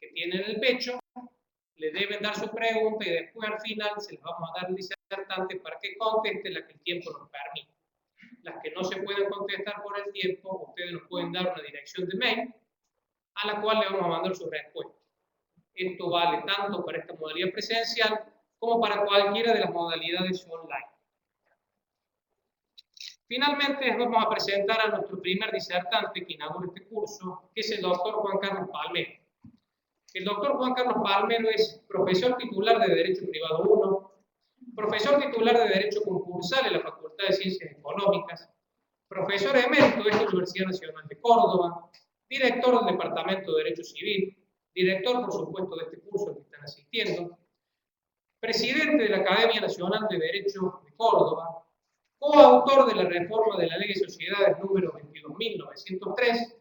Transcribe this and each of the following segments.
que tiene en el pecho, le deben dar su pregunta y después al final se les vamos a dar el disertante para que conteste la que el tiempo nos permite. Las que no se pueden contestar por el tiempo, ustedes nos pueden dar una dirección de mail a la cual le vamos a mandar su respuesta. Esto vale tanto para esta modalidad presencial como para cualquiera de las modalidades online. Finalmente, vamos a presentar a nuestro primer disertante que inaugura este curso, que es el doctor Juan Carlos Palmero. El doctor Juan Carlos Palmero es profesor titular de Derecho Privado 1, profesor titular de Derecho Concursal en la Facultad de Ciencias Económicas, profesor emérito de la Universidad Nacional de Córdoba, director del Departamento de Derecho Civil, director, por supuesto, de este curso al que están asistiendo, presidente de la Academia Nacional de Derecho de Córdoba, coautor de la reforma de la Ley de Sociedades número 22.903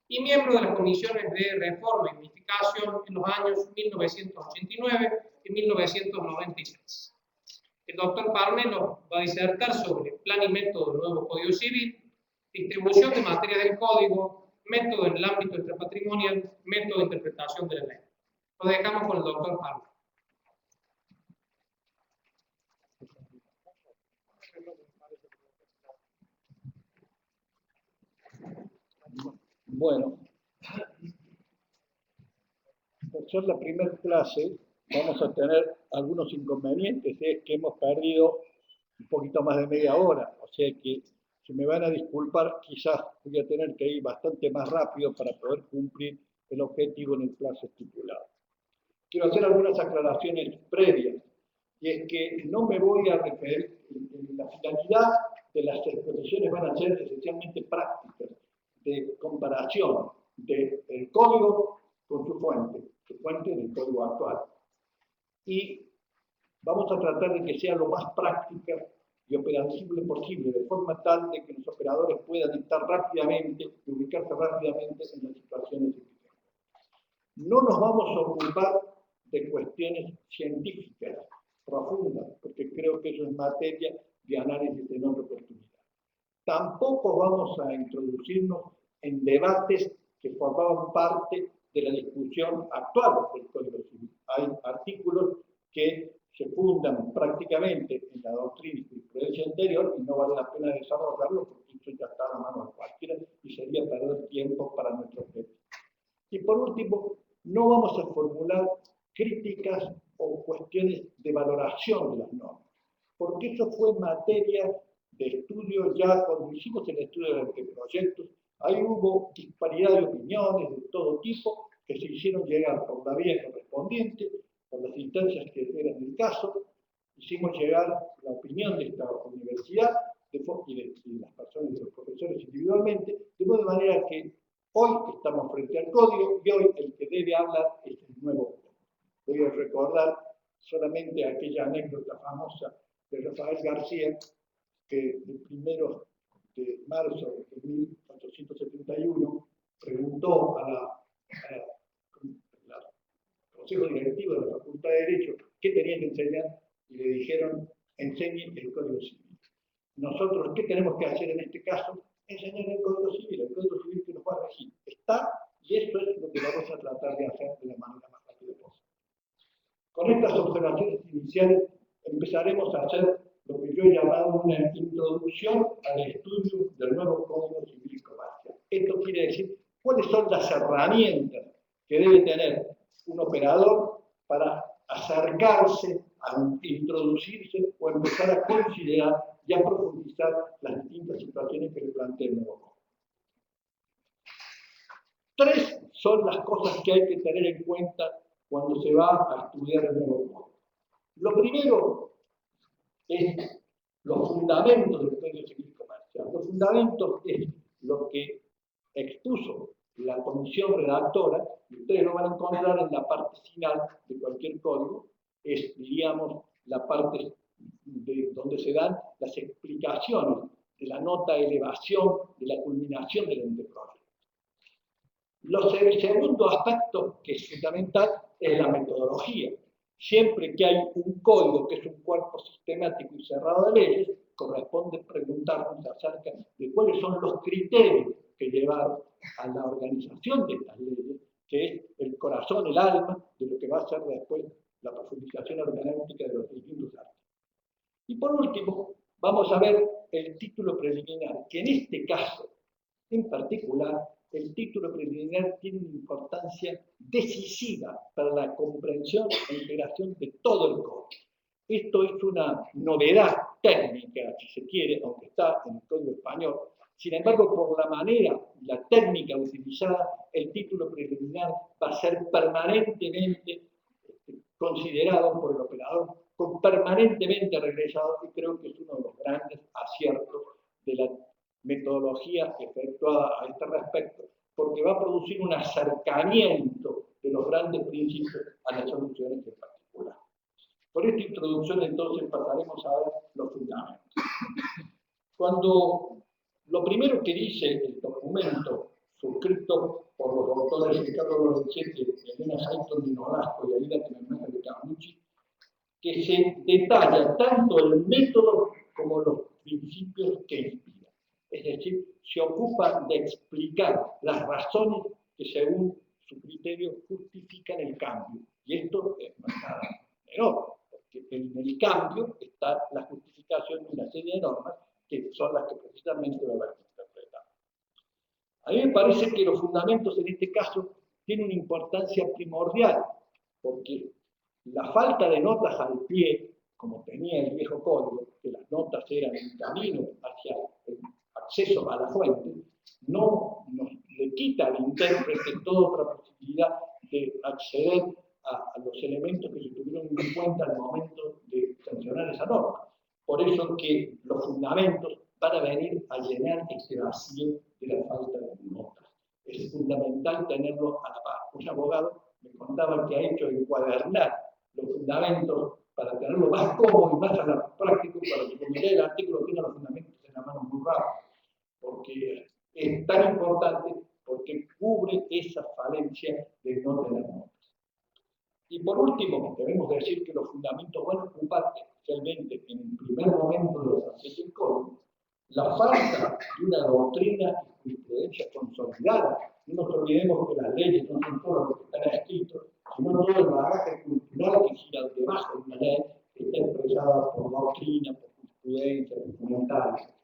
y miembro de las comisiones de reforma y unificación en los años 1989 y 1996. El doctor Palmero va a disertar sobre plan y método del nuevo Código Civil, distribución de materia del Código, método en el ámbito extrapatrimonial, método de interpretación de la ley. Lo dejamos con el doctor Palmero. Bueno, por ser la primera clase, vamos a tener algunos inconvenientes. Es que hemos perdido un poquito más de media hora, o sea que si me van a disculpar, quizás voy a tener que ir bastante más rápido para poder cumplir el objetivo en el plazo estipulado. Quiero hacer algunas aclaraciones previas, y es que no me voy a referir, la finalidad de las exposiciones van a ser esencialmente prácticas, de comparación del código con su fuente del código actual. Y vamos a tratar de que sea lo más práctica y operativo posible, de forma tal de que los operadores puedan estar rápidamente, ubicarse rápidamente en las situaciones existentes. No nos vamos a ocupar de cuestiones científicas profundas, porque creo que eso es materia de análisis en otra oportunidad. Tampoco vamos a introducirnos en debates que formaban parte de la discusión actual del Código Civil. Hay artículos que se fundan prácticamente en la doctrina y jurisprudencia anterior y no vale la pena desarrollarlo porque eso ya está a la mano de cualquiera y sería perder tiempo para nuestro objetivo. Y por último, no vamos a formular críticas o cuestiones de valoración de las normas, porque eso fue materia de estudio ya cuando hicimos el estudio de anteproyectos. Ahí hubo disparidad de opiniones de todo tipo que se hicieron llegar por la vía correspondiente, por las instancias que eran del caso. Hicimos llegar la opinión de esta universidad y de las personas, de los profesores individualmente, de modo de manera que hoy estamos frente al código y hoy el que debe hablar es el nuevo código. Voy a recordar solamente aquella anécdota famosa de Rafael García, que el 1 de marzo de 1871 preguntó al Consejo Directivo de la Facultad de Derecho qué tenía que enseñar y le dijeron: enseñe el Código Civil. Nosotros, ¿qué tenemos que hacer en este caso? Enseñar el Código Civil que nos va a regir. Está, y esto es lo que vamos a tratar de hacer de la manera más rápida posible. Con estas observaciones iniciales empezaremos a hacer lo que yo he llamado una introducción al estudio del nuevo Código Civil y Comercial. Esto quiere decir cuáles son las herramientas que debe tener un operador para acercarse, a introducirse o empezar a considerar y a profundizar las distintas situaciones que le plantea el nuevo Código. 3 son las cosas que hay que tener en cuenta cuando se va a estudiar el nuevo Código. Lo primero es los fundamentos del Código Civil Comercial. Los fundamentos es lo que expuso la comisión redactora, y ustedes lo van a encontrar en la parte final de cualquier código, es, diríamos, la parte donde se dan las explicaciones de la nota de elevación, de la culminación del anteproyecto. El segundo aspecto que es fundamental es la metodología. Siempre que hay un código que es un cuerpo sistemático y cerrado de leyes, corresponde preguntarnos acerca de cuáles son los criterios que llevaron a la organización de estas leyes, que es corazón, el alma, de lo que va a ser después la profundización hermenéutica de los distintos artes. Y por último, vamos a ver el título preliminar, que en este caso, en particular, el título preliminar tiene una importancia decisiva para la comprensión e integración de todo el código. Esto es una novedad técnica, si se quiere, aunque está en el código español. Sin embargo, por la manera, la técnica utilizada, el título preliminar va a ser permanentemente considerado por el operador, permanentemente regresado, y creo que es uno de los grandes aciertos de la metodología efectuada a este respecto, porque va a producir un acercamiento de los grandes principios a las soluciones en particular. Por esta introducción, entonces, pasaremos a ver los fundamentos. Cuando lo primero que dice el documento suscrito por los doctores Ricardo Lorenzetti, Elena Sainton de Nolasco y Aida Tenenbaum de Carlucci, que se detalla tanto el método como los principios que inspiran. Es decir, se ocupa de explicar las razones que según su criterio justifican el cambio. Y esto no es nada menor, porque en el cambio está la justificación de una serie de normas que son las que precisamente va a haber que interpretar. A mí me parece que los fundamentos en este caso tienen una importancia primordial, porque la falta de notas al pie, como tenía el viejo código, que las notas eran el camino hacia el acceso a la fuente, no le quita al intérprete toda otra posibilidad de acceder a los elementos que se tuvieron en cuenta al momento de sancionar esa norma. Por eso que los fundamentos van a venir a llenar este vacío de la falta de notas. Es fundamental tenerlo a la par. Un abogado me contaba que ha hecho encuadernar los fundamentos para tenerlo más cómodo y más a la práctica, para que cuando lea el artículo tenga los fundamentos en la mano muy rápido, porque es tan importante, porque cubre esa falencia de no tener notas. Y por último, debemos decir que los fundamentos van a ocupar, especialmente en el primer momento de los accesos del código, la falta de una doctrina y jurisprudencia consolidada. No nos olvidemos que las leyes no son solo lo que están escritos, sino todo el bagaje cultural que gira debajo de una ley que está expresada por doctrina, por jurisprudencia, por comentarios.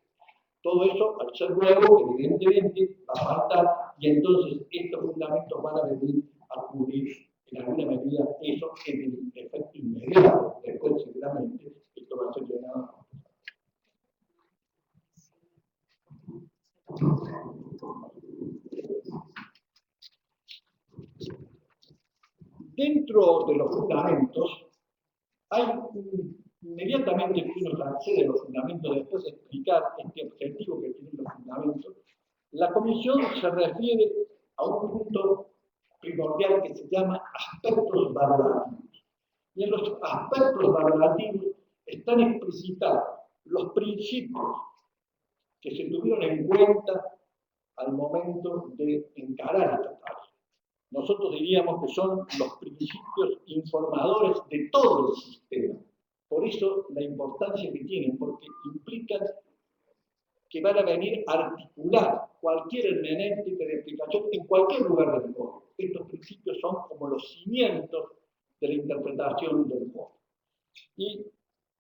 Todo eso, al ser nuevo, evidentemente va a faltar, y entonces estos fundamentos van a venir a cubrir en alguna medida eso en el efecto inmediato. Después, seguramente, esto va a ser llenado. Dentro de los fundamentos, hay inmediatamente que uno accede a los fundamentos, después de explicar este objetivo que tienen los fundamentos, la comisión se refiere a un punto primordial que se llama aspectos valorativos. Y en los aspectos valorativos están explicitados los principios que se tuvieron en cuenta al momento de encarar esta tarea. Nosotros diríamos que son los principios informadores de todo el sistema. Por eso la importancia que tienen, porque implican que van a venir a articular cualquier hermenéutica de aplicación en cualquier lugar del código. Estos principios son como los cimientos de la interpretación del código. Y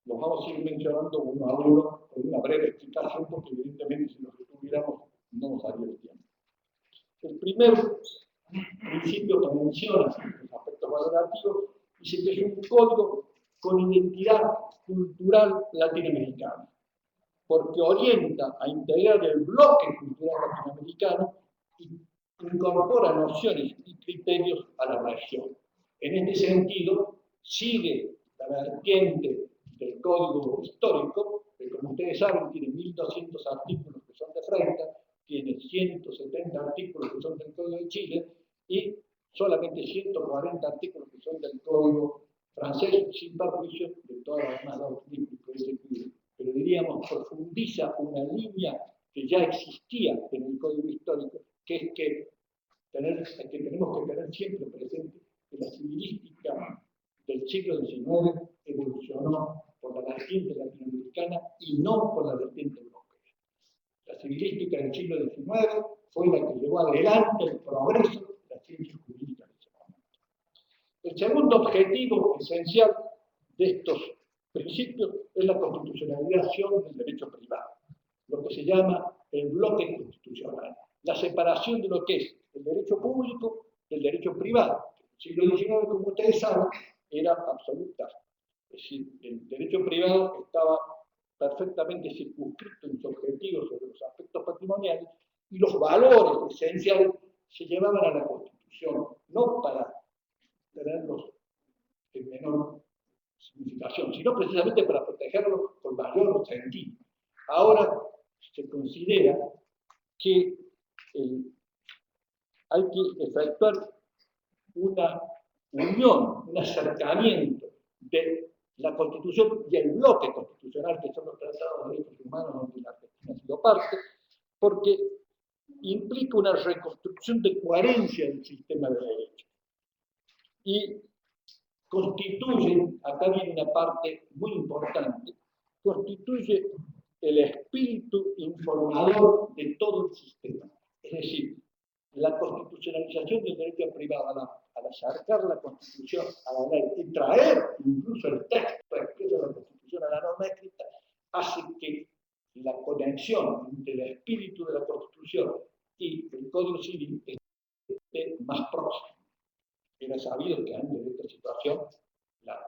los vamos a ir mencionando uno a uno con una breve explicación, porque evidentemente si nos estuviéramos no nos daría el tiempo. El primer principio que menciona los aspectos valorativos dice que es un código con identidad cultural latinoamericana, porque orienta a integrar el bloque cultural latinoamericano y incorpora nociones y criterios a la región. En este sentido, sigue la vertiente del código histórico, que como ustedes saben tiene 1200 artículos que son de Freita, tiene 170 artículos que son del Código de Chile y solamente 140 artículos que son del Código francés, sin perjuicio de todas las demás doctrinas que ese código. Pero diríamos, profundiza una línea que ya existía en el Código histórico, que es que tenemos que tener siempre presente que la civilística del siglo XIX evolucionó por la vertiente latinoamericana y no por la vertiente europea. La civilística del siglo XIX fue la que llevó adelante el progreso de la ciencia jurídica de ese momento. El segundo objetivo esencial de estos principios es la constitucionalización del derecho privado, lo que se llama el bloque constitucional, la separación de lo que es el derecho público del derecho privado. El siglo XIX, como ustedes saben, era absoluta. Es decir, el derecho privado estaba perfectamente circunscrito en sus objetivos sobre los aspectos patrimoniales y los valores esenciales se llevaban a la Constitución, no para tenerlos en menor significación, sino precisamente para protegerlos con mayor sentido. Ahora se considera que hay que efectuar una unión, un acercamiento de la Constitución y el bloque constitucional, que son los tratados de derechos humanos donde la Argentina ha sido parte, porque implica una reconstrucción de coherencia del sistema de derecho. Y constituye, acá viene una parte muy importante, constituye el espíritu informador de todo el sistema. Es decir, la constitucionalización del derecho privado, al acercar la Constitución a la ley y traer incluso el texto expreso de la Constitución a la norma escrita, hace que la conexión entre el espíritu de la Constitución y el Código Civil esté más próxima. Era sabido que antes de esta situación las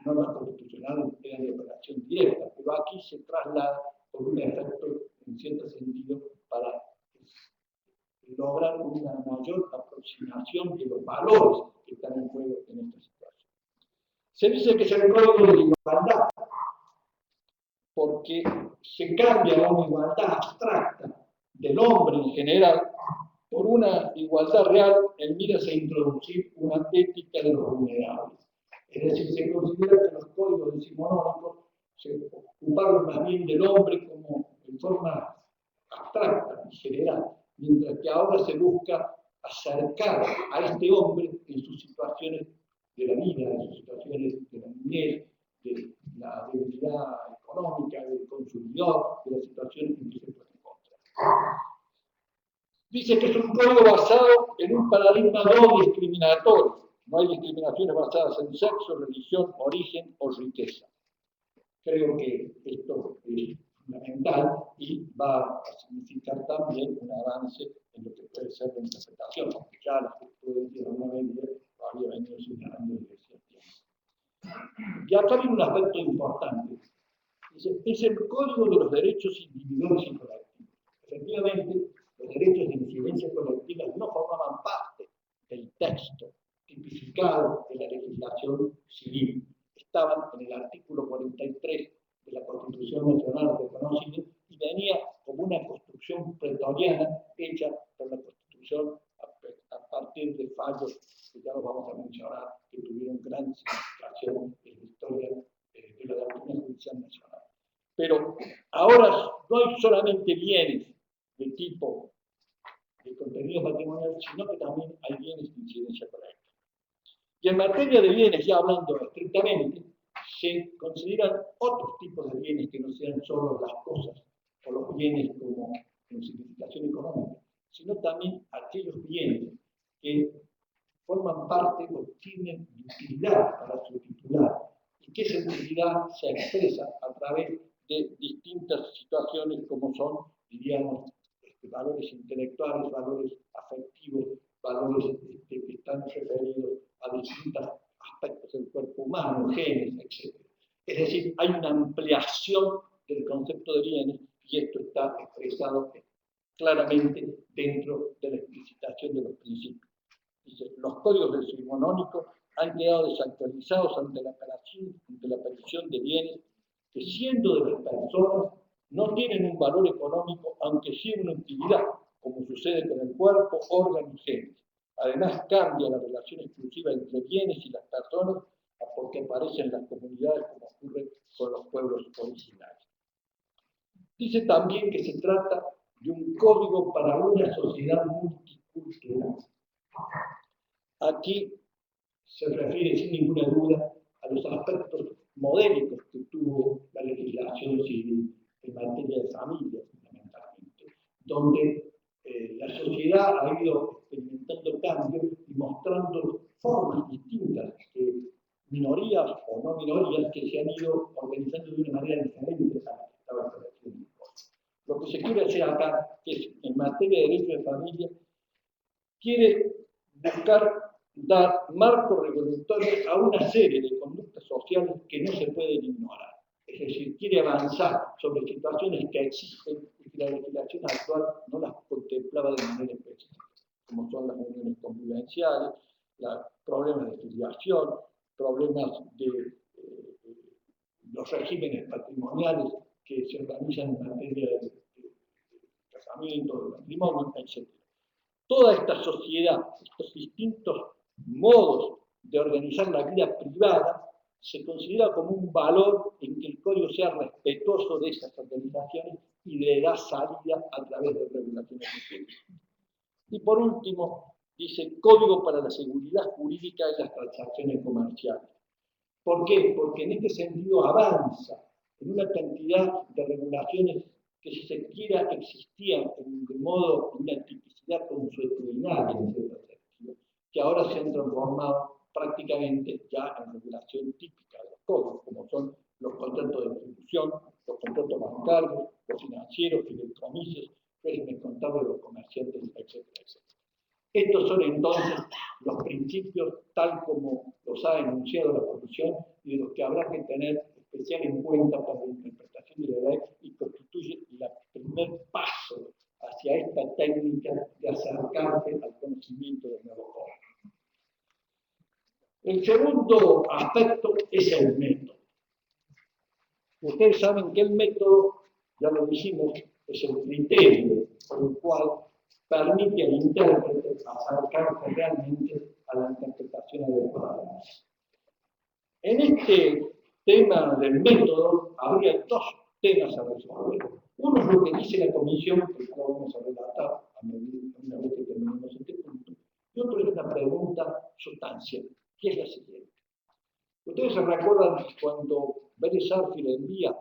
normas constitucionales eran de operación directa, pero aquí se traslada por un efecto, en cierto sentido, para lograr una mayor aproximación de los valores que están en juego en esta situación. Se dice que es el código de igualdad, porque se cambia una igualdad abstracta del hombre en general por una igualdad real en miras a introducir una ética de los vulnerables. Es decir, se considera que los códigos decimonónicos se ocuparon más bien del hombre como en forma abstracta y general, mientras que ahora se busca acercar a este hombre en sus situaciones de la vida, en sus situaciones de la niñez, de la debilidad económica, del consumidor, de las situaciones en que se puede encontrar. Dice que es un código basado en un paradigma no discriminatorio. No hay discriminaciones basadas en sexo, religión, origen o riqueza. Creo que esto es fundamental y va a significar también un avance en lo que puede ser la interpretación, porque ya la jurisprudencia de alguna medida lo había venido señalando desde ese tiempo. Y acá viene un aspecto importante. Dice, es el código de los derechos individuales y colectivos. Efectivamente, los derechos de incidencia colectiva no formaban parte del texto tipificado de la legislación civil. Estaban en el artículo 43 de la Constitución Nacional reconocida y venía como una construcción pretoriana hecha por la Constitución a partir de fallos que ya los vamos a mencionar, que tuvieron gran significación en la historia de la doctrina judicial nacional. Pero ahora no hay solamente bienes de tipo de contenido patrimonial, sino que también hay bienes de incidencia colectiva. Y en materia de bienes, ya hablando estrictamente, se consideran otros tipos de bienes que no sean solo las cosas o los bienes como en significación económica, sino también aquellos bienes que forman parte o tienen utilidad para su titular y que esa utilidad se expresa a través de distintas situaciones como son, diríamos, valores intelectuales, valores afectivos, valores que están referidos a distintos aspectos del cuerpo humano, genes, etc. Es decir, hay una ampliación del concepto de bienes y esto está expresado claramente dentro de la explicitación de los principios. Dice, los códigos decimonónicos han quedado desactualizados ante la aparición de bienes que, siendo de las personas, no tienen un valor económico, aunque sí una utilidad, como sucede con el cuerpo, órgano y genes. Además, cambia la relación exclusiva entre bienes y las personas porque aparecen en las comunidades, como ocurre con los pueblos originarios. Dice también que se trata de un código para una sociedad multicultural. Aquí se refiere sin ninguna duda a los aspectos modélicos que tuvo la legislación civil en materia de familia, fundamentalmente, donde la sociedad ha ido experimentando cambios y mostrando formas distintas que se han ido organizando de una manera diferente a la que estaba establecido. Lo que se quiere hacer acá, que es en materia de derecho de familia, quiere buscar dar marco regulatorio a una serie de conductas sociales que no se pueden ignorar. Es decir, quiere avanzar sobre situaciones que existen y que la legislación actual no las contemplaba de manera específica, como son las uniones convivenciales, problemas de filiación, problemas de los regímenes patrimoniales que se organizan en materia de casamiento, de matrimonio, etc. Toda esta sociedad, estos distintos modos de organizar la vida privada, se considera como un valor en que el código sea respetuoso de esas organizaciones y le da salida a través de regulaciones específicas. Y por último, dice Código para la Seguridad Jurídica de las Transacciones Comerciales. ¿Por qué? Porque en este sentido avanza en una cantidad de regulaciones que, si se quiera, existían de modo, una tipicidad consuetudinaria en cierto sentido, que ahora se han transformado prácticamente ya en regulación típica de los códigos, como son los contratos de distribución, los contratos bancarios, los financieros, fideicomisos, régimen contable de los comerciantes, etcétera, etcétera. Estos son entonces los principios tal como los ha enunciado la Comisión y de los que habrá que tener especial en cuenta para la interpretación de la ley y constituye el primer paso hacia esta técnica de acercarse al conocimiento del nuevo código. El segundo aspecto es el método. Ustedes saben que el método, ya lo dijimos, es el criterio por el cual permite al intérprete acercarse realmente a la interpretación adecuada. En este tema del método habría dos temas a resolver. Uno es lo que dice la Comisión, que lo vamos a relatar una vez que terminemos este punto, y otro es una pregunta sustancial, que es la siguiente. Ustedes se recuerdan cuando Vélez Sarsfield envía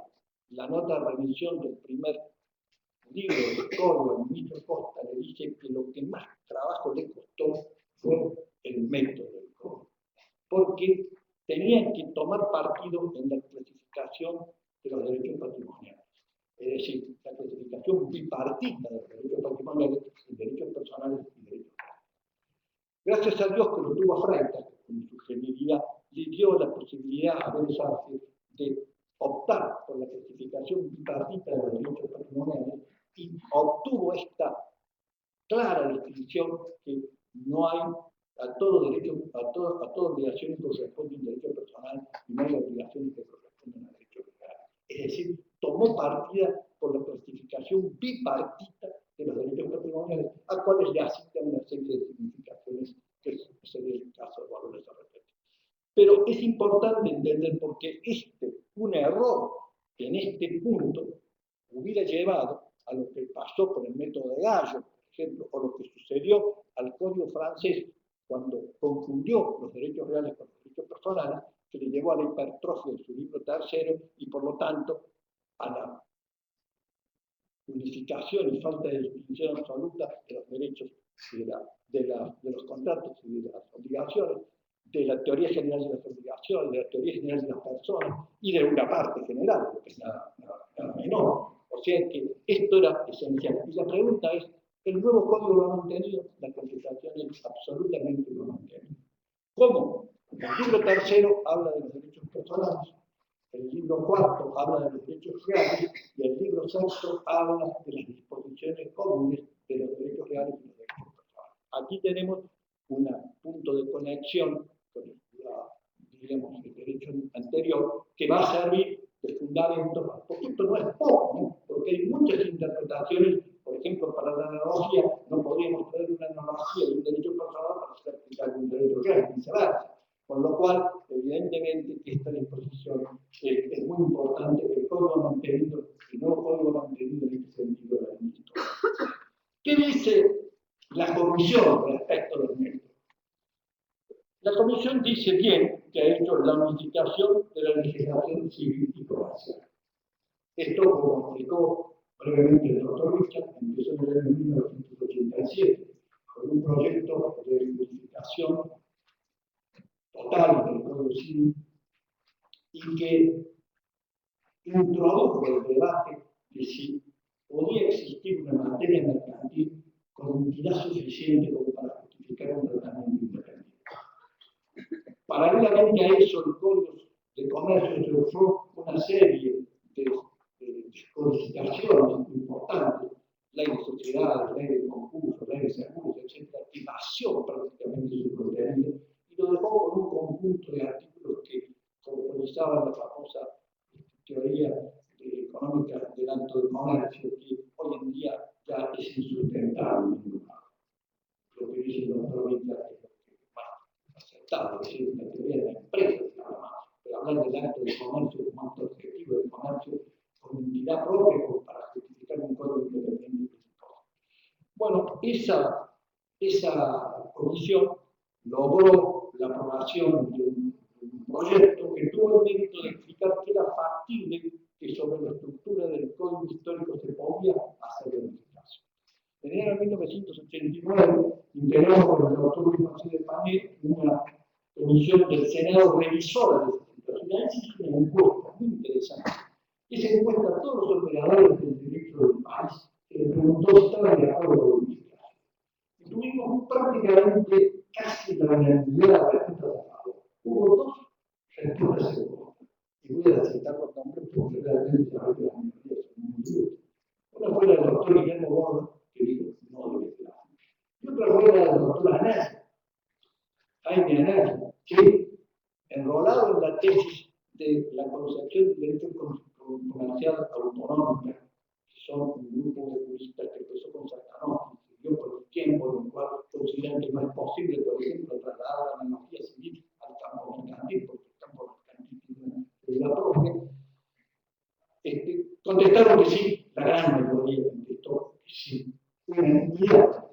la nota de remisión del primer libro del código al ministro Costa, le dice que lo que más trabajo le costó fue el método del código, porque tenían que tomar partido en la clasificación de los derechos patrimoniales. Es decir, la clasificación bipartita de los derechos patrimoniales, derechos personales y derechos reales. Gracias a Dios que lo tuvo a Freitas, con su genialidad, le dio la posibilidad a Vélez Sarsfield de optar por la clasificación bipartita de los derechos patrimoniales y obtuvo esta clara distinción que no hay a toda obligación que corresponde a un derecho personal y no hay obligaciones que corresponden a derechos legales. Es decir, tomó partida por la clasificación bipartita de los derechos patrimoniales, a cuales le asignan una serie de significaciones que sería el caso de valores a repetir. Pero es importante entender por qué un error que en este punto hubiera llevado a lo que pasó con el método de Gallo, por ejemplo, o lo que sucedió al Código francés cuando confundió los derechos reales con los derechos personales, que le llevó a la hipertrofia de su libro tercero y, por lo tanto, a la unificación y falta de distinción absoluta de los derechos y de los contratos y de las obligaciones, de la teoría general de las obligaciones, de la teoría general de las personas y de una parte general, que es nada menor. O sea que esto era esencial. Y la pregunta es, ¿el nuevo código lo ha mantenido? La contestación es absolutamente lo ha mantenido. ¿Cómo? El libro tercero habla de los derechos personales, el libro cuarto habla de los derechos reales y el libro sexto habla de las disposiciones comunes de los derechos reales y los derechos personales. Aquí tenemos un punto de conexión con el derecho anterior que va a servir de fundamento, porque esto no es poco, ¿no? Porque hay muchas interpretaciones. Por ejemplo, para la analogía, no podríamos traer una analogía de un derecho personal para hacer aplicar un derecho real, viceversa. Con lo cual, evidentemente, esta disposición es muy importante. El nuevo código ha mantenido en este sentido la ministra. ¿Qué dice la Comisión respecto del método? La Comisión dice bien que ha hecho la unificación de la legislación civil y comercial. Esto, como explicó brevemente el doctor Richard, empezó en el año 1987 con un proyecto de unificación total del Código Civil y que introdujo el debate de si podía existir una materia mercantil con entidad suficiente como para justificar un tratamiento independiente. Paralelamente a eso, el Código de Comercio introdujo una serie de codificaciones importantes, ley de sociedades, ley de concursos, ley de seguros, etc., que vació prácticamente su contenido y lo dejó con un conjunto de artículos que componizaban la famosa teoría económica del acto de comercio, que hoy en día ya es insustentable. Lo que dice el doctor Vita es lo que más aceptable, es decir, la teoría de la empresa, pero hablar del acto de comercio como acto objetivo de comercio con entidad propia para justificar un código independiente. Bueno, esa comisión logró la aprobación de un proyecto que tuvo el mérito de explicar que era factible que sobre la estructura del código histórico se podía hacer modificación. En enero de 1989, integrado por el doctor Luis José de Pané, una comisión del Senado revisora de esta situación. Ahí se hizo una encuesta muy interesante. Esa encuesta a todos los operadores del derecho del país se les preguntó si estaban de acuerdo con la modificación. Y tuvimos prácticamente casi la unanimidad de las respuestas a favor. Hubo dos respuestas en contra. Y voy a citar los nombres porque realmente saben que las mayorías son muy duras. Una fue la del doctor Guillermo Borda, que dijo no debe ser así. Y otra fue la del doctor Anaya, Jaime Anaya, que enrolado en la tesis de la concepción del derecho comercial autonómica, que son un grupo de juristas que empezó con Sartanowski, y siguió por el tiempo, en el cual consideran que no es posible, por ejemplo, trasladar la analogía civil al campo mercantil, porque el campo mercantil tiene una la propia. Contestaron que sí, la gran mayoría contestó que sí, unanimidad.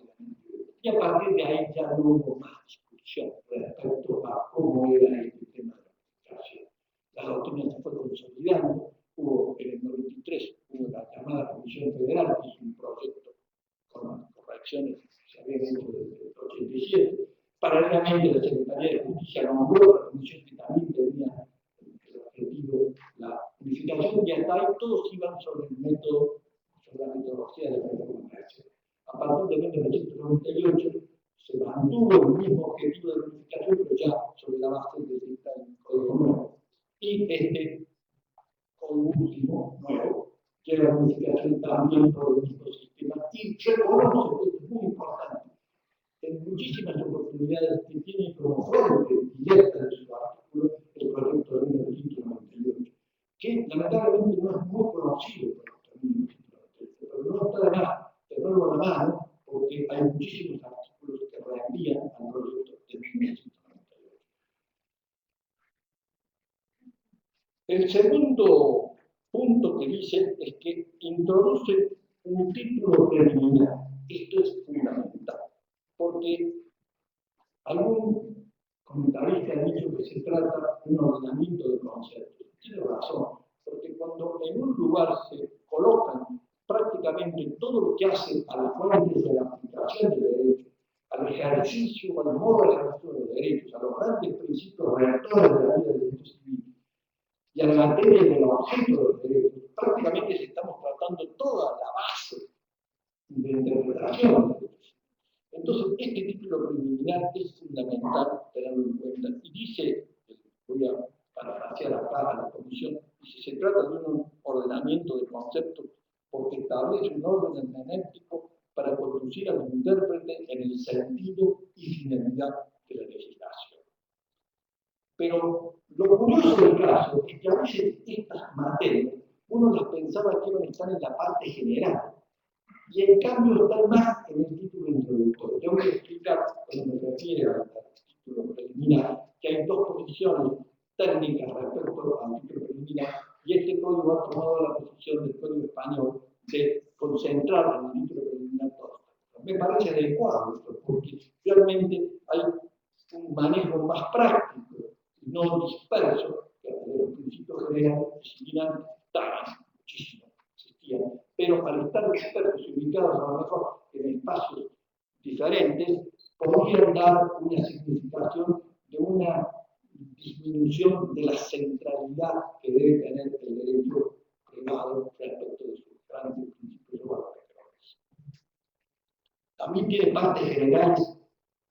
Y a partir de ahí ya no hubo más discusión respecto a cómo era este tema de la modificación. La doctrina se fue consolidando, hubo en el 93, hubo la llamada Comisión Federal, que es un proyecto con correcciones que se habían hecho desde el 87. Paralelamente, la Secretaría de Justicia nombró la comisión que también tenía el objetivo, la unificación, y hasta ahí todos iban sobre el método, sobre la metodología de la comercio. A partir de 1998 se mantuvo el mismo objetivo de la unificación, pero ya sobre la base de este código nuevo. Y este código último, nuevo, lleva la unificación también por el mismo sistema y reconoce, esto es muy importante, en muchísimas oportunidades que tiene como fuente directa de su artículo el proyecto de 1998, que lamentablemente no es muy conocido por el 1998, pero no está de más tenerlo a la mano, porque hay muchísimos artículos que reenvían al proyecto de 1998. El segundo punto que dice es que introduce un título preliminar. Esto es fundamental, porque algún comentarista ha dicho que se trata de un ordenamiento de conceptos. Tiene razón, porque cuando en un lugar se colocan prácticamente todo lo que hace a las fuentes de la aplicación del derecho, al ejercicio, al modo de ejercicio de los derechos, a los grandes principios rectores de la vida del derecho civil y a la materia del objeto de los derechos, prácticamente estamos tratando toda la base de interpretación de derechos. Entonces, este título preliminar es fundamental tenerlo en cuenta. Y dice, voy a parafrasear acá a la comisión, dice, se trata de un ordenamiento de conceptos porque establece un orden hermenéutico para conducir al intérprete en el sentido y finalidad de la legislación. Pero lo curioso del caso es que a veces estas materias uno las pensaba que iban a estar en la parte general y en cambio están más en el título introductorio. Yo voy a explicar, cuando me refiere al título preliminar, que hay dos posiciones técnicas respecto al título preliminar, y este código ha tomado la posición del código español de concentrar en el título preliminar todo. Me parece adecuado esto, porque realmente hay un manejo más práctico y no disperso que de los principios generales que si bien estaban muchísimo, existían, pero al estar dispersos y ubicados a lo mejor en espacios diferentes, podrían dar una significación de una disminución de la centralidad que debe tener el derecho privado respecto de sus grandes principios de valores. También tiene partes generales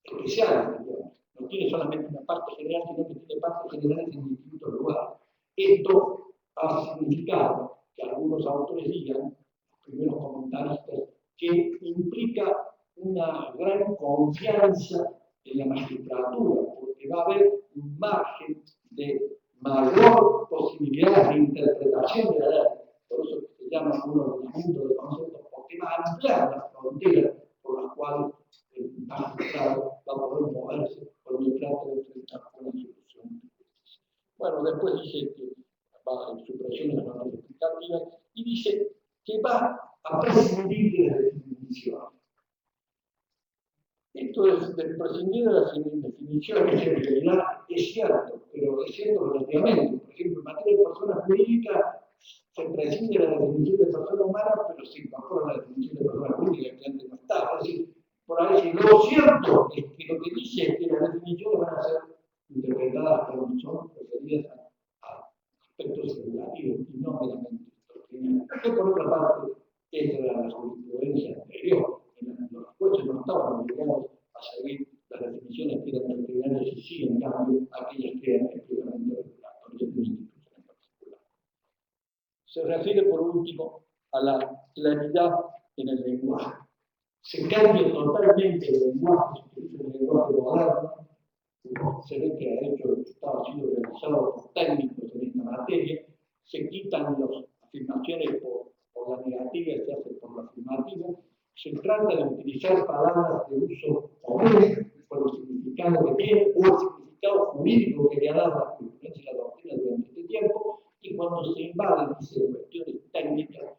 especiales, digamos. No tiene solamente una parte general, sino que tiene partes generales en distintos lugares. Esto ha significado que algunos autores digan, los primeros comentaristas, que implica una gran confianza en la magistratura, porque va a haber un margen de mayor posibilidad de interpretación de la ley. Por eso se llama un ordenamiento de conceptos, porque va a ampliar las fronteras por las cuales el magistrado va a poder moverse cuando trata de enfrentar una solución. Bueno, después dice que va en supresión de las normas explicativas y dice que va a prescindir de las definiciones. Esto es de prescindir de las definiciones en realidad es cierto, pero es cierto relativamente. Por ejemplo, en materia de persona jurídica se prescinde de la definición de persona humana, pero se incorpora la definición de persona jurídica que antes no estaba. Es decir, por ahí lo cierto es que lo que dice es que las definiciones van a ser interpretadas como son referidas a aspectos regulativos y no meramente doctrinales. Que por otra parte, esa era la jurisprudencia anterior. Los jueces no estaban obligados a seguir las definiciones que eran doctrinales y sí, en cambio, aquellas que eran expresamente regulatorias de una institución en particular. Se refiere, por último, a la claridad en el lenguaje. Se cambia totalmente el lenguaje, se utiliza el lenguaje moderno. Se ve que ha hecho, estaba siendo realizado por técnicos en esta materia. Se quitan las afirmaciones por la negativa y se hace por la afirmativa. Se trata de utilizar palabras de uso común por el significado que tiene o el significado jurídico que le ha dado la jurisprudencia y la doctrina durante este tiempo, y cuando se invaden cuestiones técnicas,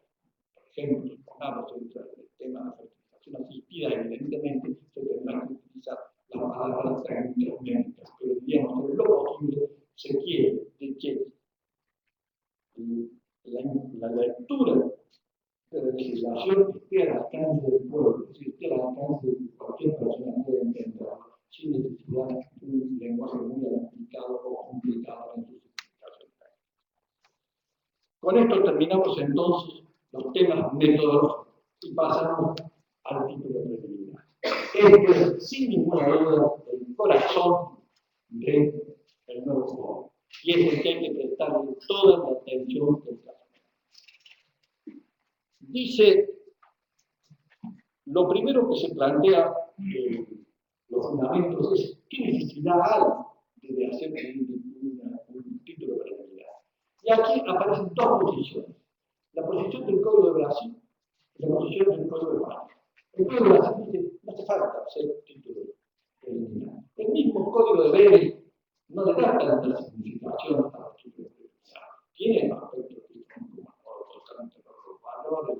por ejemplo, pongamos el tema de la fertilización asistida, evidentemente se tendrá que utilizar las palabras técnicas médicas, pero diríamos, en lo posible se quiere de que la lectura de la legislación esté al alcance del pueblo, es decir, esté al alcance de cualquier persona que pueda entenderlo, sin necesidad de un lenguaje muy aplicado o complicado en su significación. Con esto terminamos entonces los temas metodológicos y pasamos al título preliminar. Este es, sin ninguna duda, el corazón del nuevo código, y es el que hay que prestarle toda la atención del caso. Dice, lo primero que se plantea los fundamentos es qué necesidad hay de hacer un título preliminar. Y aquí aparecen dos posiciones. La posición del Código de Brasil y la posición del Código de España. El Código de Brasil dice, no hace falta hacer título preliminar. El mismo Código de Bell no le da tanta significación a los títulos preliminares. Tiene aspectos que son como totalmente los valores,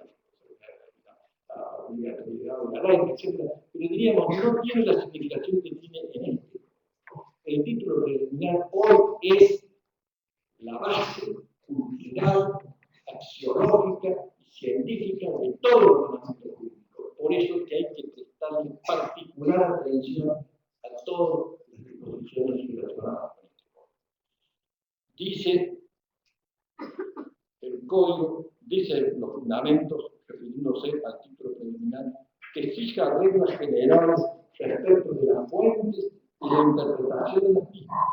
la obligatoriedad de la ley, etc. Pero diríamos, no tiene la significación que tiene en este. El título preliminar hoy es la base cultural, axiológica y científica de todo el ordenamiento jurídico. Por eso es que hay que prestarle particular atención a todas las disposiciones relacionadas con este código. Dice el código, dice los fundamentos, refiriéndose al título preliminar, que fija reglas generales respecto de las fuentes y la interpretación de las mismas,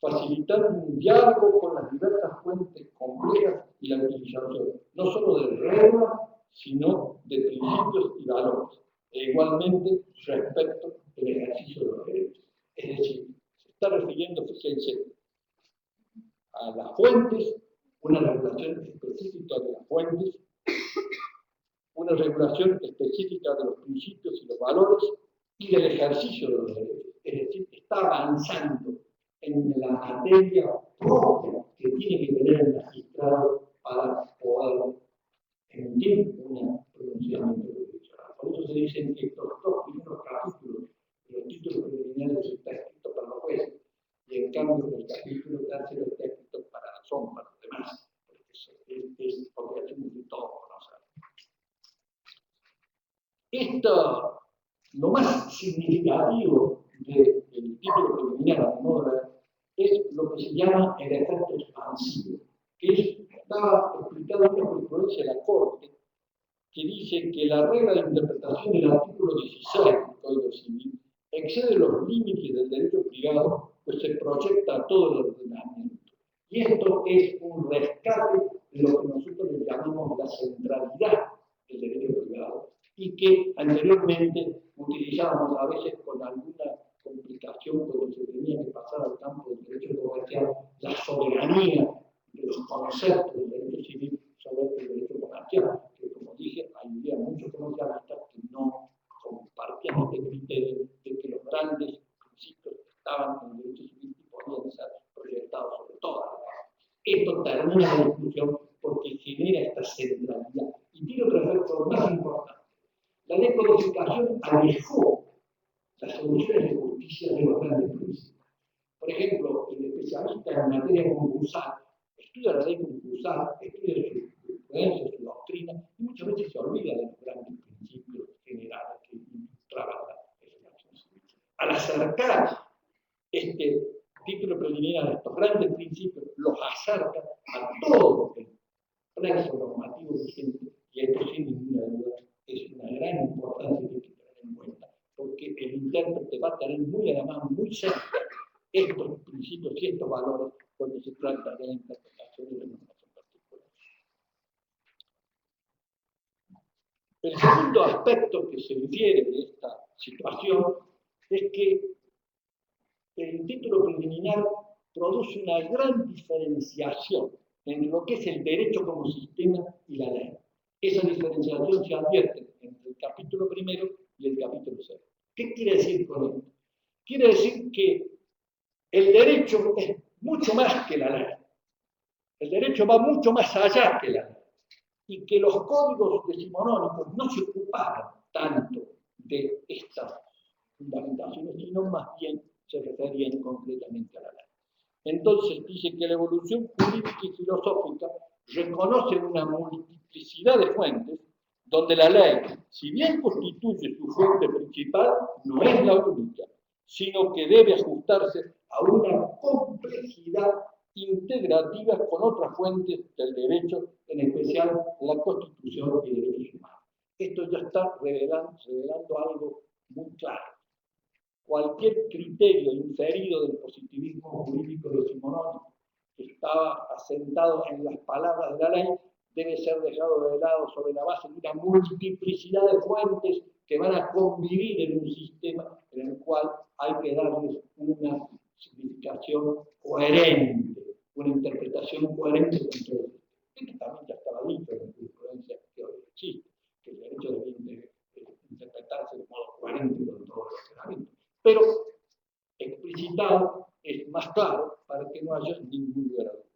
facilitar un diálogo con las diversas fuentes complejas y la utilización, no solo de reglas, sino de principios y valores, e igualmente respecto del ejercicio de los derechos. Es decir, se está refiriendo, fíjense, a las fuentes, una regulación específica de las fuentes, una regulación específica de los principios y los valores y del ejercicio de los derechos. Es decir, está avanzando en la materia propia que tiene que tener el magistrado para poder emitir un pronunciamiento jurisdiccional. Por eso se dicen que estos dos primeros capítulos de los títulos preliminares están escritos para los jueces, y en cambio el capítulo tercero está escrito para los demás, porque es obligación de todos conocer. Esto, lo más significativo del título preliminar, a mi modo de ver, es lo que se llama el efecto expansivo, que es estaba explicada una jurisprudencia de la Corte que dice que la regla de interpretación del artículo 16 del Código Civil excede los límites del derecho privado, pues se proyecta a todo el ordenamiento. Y esto es un rescate de lo que nosotros le llamamos la centralidad del derecho privado y que anteriormente utilizábamos a veces con alguna complicación cuando se tenía que pasar al campo del derecho comercial la soberanía de los conceptos del derecho civil sobre el derecho comercial, que como dije, había muchos comercialistas que no compartían este criterio de que los grandes principios que estaban en el derecho civil podían ser proyectados sobre todas las cosas. Esto termina la discusión porque genera esta centralidad. Y tiene otro efecto más importante. La decodificación alejó las soluciones de justicia de los grandes principios. Por ejemplo, el especialista en materia concursal estudia la ley concursal, estudia su jurisprudencia, su doctrina, y muchas veces se olvida de los grandes principios generales que traban la legislación civil. Al acercar este título preliminar a estos grandes principios, los acerca a todo el plexo normativo vigente, y esto sin ninguna duda es una gran importancia que hay que tener en cuenta, porque el intérprete va a tener muy a la mano, muy cerca, estos principios y estos valores cuando se trata de la interpretación de la normación particular. El segundo aspecto que se infiere de esta situación es que el título preliminar produce una gran diferenciación entre lo que es el derecho como sistema y la ley. Esa diferenciación se advierte entre el capítulo primero y el capítulo 6. ¿Qué quiere decir con esto? Quiere decir que el derecho es mucho más que la ley. El derecho va mucho más allá que la ley. Y que los códigos decimonónicos no se ocupaban tanto de estas fundamentaciones, sino más bien se referían concretamente a la ley. Entonces dice que la evolución jurídica y filosófica reconoce una multiplicidad de fuentes donde la ley, si bien constituye su fuente principal, no es la única, sino que debe ajustarse a una complejidad integrativa con otras fuentes del derecho, en especial la Constitución y derechos humanos. Esto ya está revelando algo muy claro. Cualquier criterio inferido del positivismo jurídico decimonónico que estaba asentado en las palabras de la ley debe ser dejado de lado sobre la base de una multiplicidad de fuentes que van a convivir en un sistema en el cual hay que darles una significación coherente, una interpretación coherente con todo esto. Esto también ya estaba dicho en la jurisprudencia que hoy existe, que el derecho debe interpretarse de modo coherente con todo el ordenamiento. Pero explicitado es más claro para que no haya ningún lugar a dudas.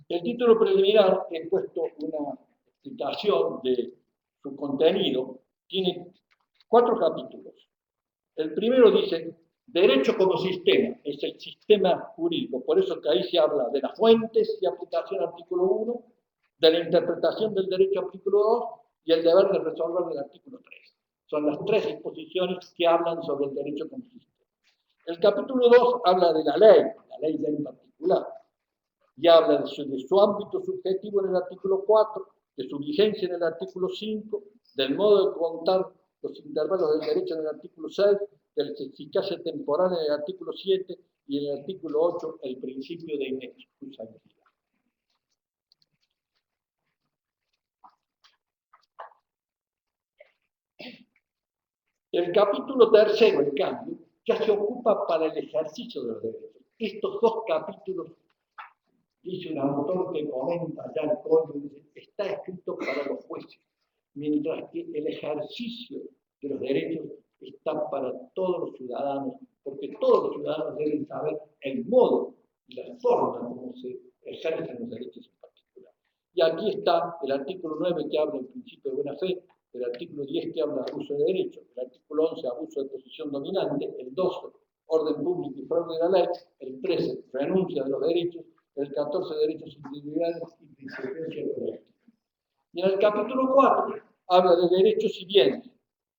El título preliminar, he puesto una explicación de su contenido, tiene 4 capítulos. El primero dice, derecho como sistema, es el sistema jurídico, por eso que ahí se habla de las fuentes y aplicación artículo 1, de la interpretación del derecho artículo 2 y el deber de resolver del artículo 3. Son las 3 exposiciones que hablan sobre el derecho como sistema. El capítulo 2 habla de la ley en particular, y habla de su ámbito subjetivo en el artículo 4, de su vigencia en el artículo 5, del modo de contar los intervalos del derecho en el artículo 6, de la eficacia temporal en el artículo 7 y en el artículo 8 el principio de inexcusabilidad. El capítulo 3, en cambio, ya se ocupa para el ejercicio de los derechos. Estos 2 capítulos, dice un autor que comenta ya el código, está escrito para los jueces, mientras que el ejercicio de los derechos está para todos los ciudadanos, porque todos los ciudadanos deben saber el modo y la forma como se ejercen los derechos en particular. Y aquí está el artículo 9 que habla del principio de buena fe, el artículo 10 que habla de abuso de derechos, el artículo 11 abuso de posición dominante, el 12 orden público y fraude de la ley, el 13 renuncia de los derechos, el 14 derechos individuales y presidencia colectiva. Y en el capítulo 4 habla de derechos y bienes,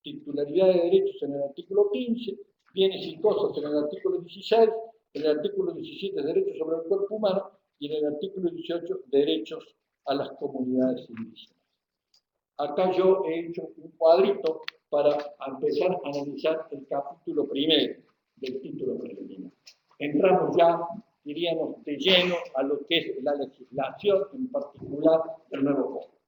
titularidad de derechos en el artículo 15, bienes y cosas en el artículo 16, en el artículo 17 derechos sobre el cuerpo humano y en el artículo 18, derechos a las comunidades indígenas. Acá yo he hecho un cuadrito para empezar a analizar el capítulo primero del título preliminar. Entramos ya, diríamos, de lleno a lo que es la legislación, en particular del nuevo código.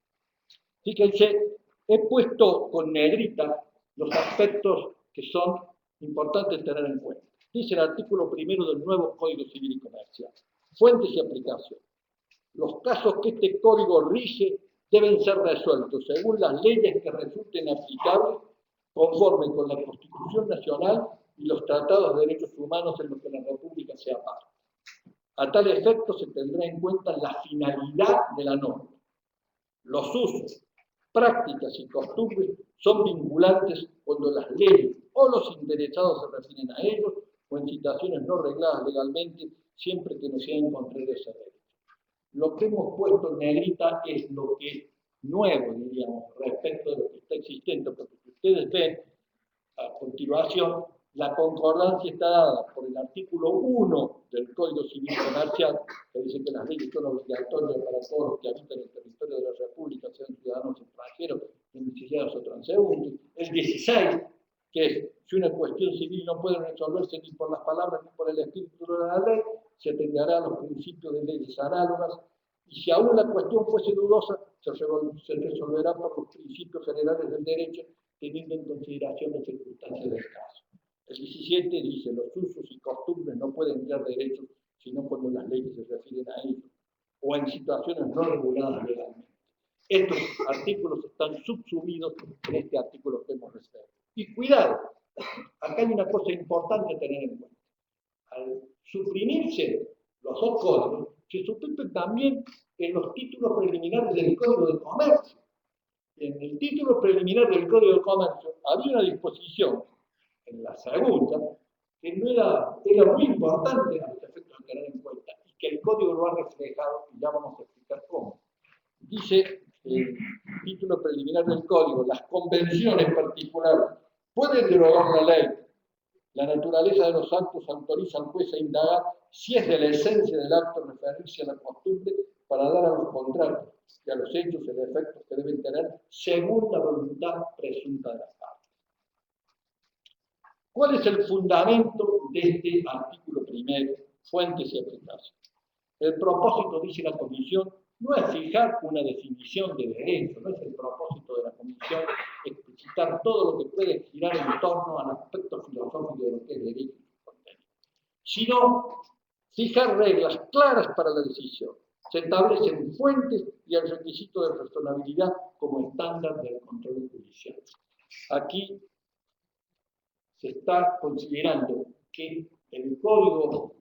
Fíjense, he puesto con negrita los aspectos que son importantes tener en cuenta. Dice el artículo primero del nuevo Código Civil y Comercial. Fuentes y aplicación. Los casos que este código rige deben ser resueltos según las leyes que resulten aplicables conforme con la Constitución Nacional y los tratados de derechos humanos en los que la República sea parte. A tal efecto se tendrá en cuenta la finalidad de la norma. Los usos, prácticas y costumbres son vinculantes cuando las leyes o los interesados se refieren a ellos o en situaciones no regladas legalmente, siempre que no sean contrarios a derecho. Lo que hemos puesto en negrita es lo que es nuevo, diríamos, respecto de lo que está existente, porque si ustedes ven a continuación, la concordancia está dada por el artículo 1 del Código Civil Comercial, que dice que las leyes son obligatorias para todos los que habitan el territorio de la República, sean ciudadanos extranjeros, beneficiados o transeúntes. El 16, que es, si una cuestión civil no puede resolverse ni por las palabras ni por el espíritu de la ley, se atenderá a los principios de leyes análogas, y si aún la cuestión fuese dudosa, se resolverá por los principios generales del derecho, teniendo en consideración las circunstancias del caso. El 17 dice, los usos y costumbres no pueden ser derechos, sino cuando las leyes se refieren a ellos, o en situaciones no reguladas legalmente. Estos artículos están subsumidos en este artículo que hemos resuelto. Y cuidado, acá hay una cosa importante a tener en cuenta. Al suprimirse los dos códigos, se suprimen también en los títulos preliminares del Código de Comercio. En el título preliminar del Código de Comercio había una disposición, en la segunda, que no era muy importante a los efectos de tener en cuenta, y que el Código lo ha reflejado, y ya vamos a explicar cómo. Dice el título preliminar del Código, las convenciones particulares pueden derogar la ley. La naturaleza de los actos autoriza al juez a indagar si es de la esencia del acto referirse a la costumbre para dar a los contratos y a los hechos el efecto que deben tener según la voluntad presunta de las partes. ¿Cuál es el fundamento de este artículo primero? Fuentes y aplicación. El propósito, dice la Comisión, no es fijar una definición de derecho, no es el propósito de la Comisión explicitar todo lo que puede girar en torno al aspecto filosófico de lo que es derecho y su contenido, sino fijar reglas claras para la decisión. Se establecen fuentes y el requisito de razonabilidad como estándar del control judicial. Aquí se está considerando que el Código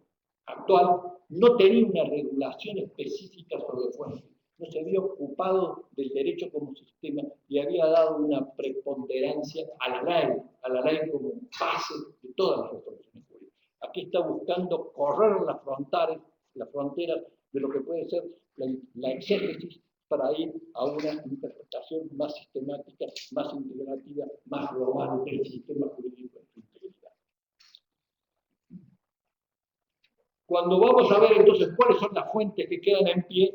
actual no tenía una regulación específica sobre fuentes, no se había ocupado del derecho como sistema y había dado una preponderancia a la ley como base de todas las resoluciones jurídicas. Aquí está buscando correr las fronteras de lo que puede ser la exégesis para ir a una interpretación más sistemática, más integrativa, más global del sistema jurídico en su integridad. Cuando vamos a ver entonces cuáles son las fuentes que quedan en pie,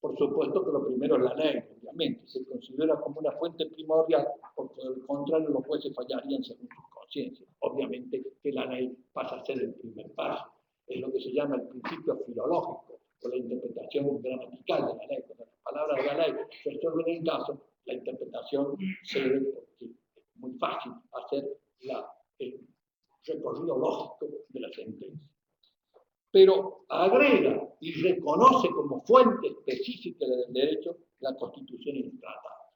por supuesto que lo primero es la ley, obviamente, se considera como una fuente primordial, porque del contrario los jueces fallarían según sus conciencias. Obviamente que la ley pasa a ser el primer paso, es lo que se llama el principio filológico, o la interpretación gramatical de la ley. Cuando las palabras de la ley resuelven el caso, la interpretación se debe, porque es muy fácil hacer el recorrido lógico de la sentencia. Pero agrega y reconoce como fuente específica del derecho la Constitución y los tratados.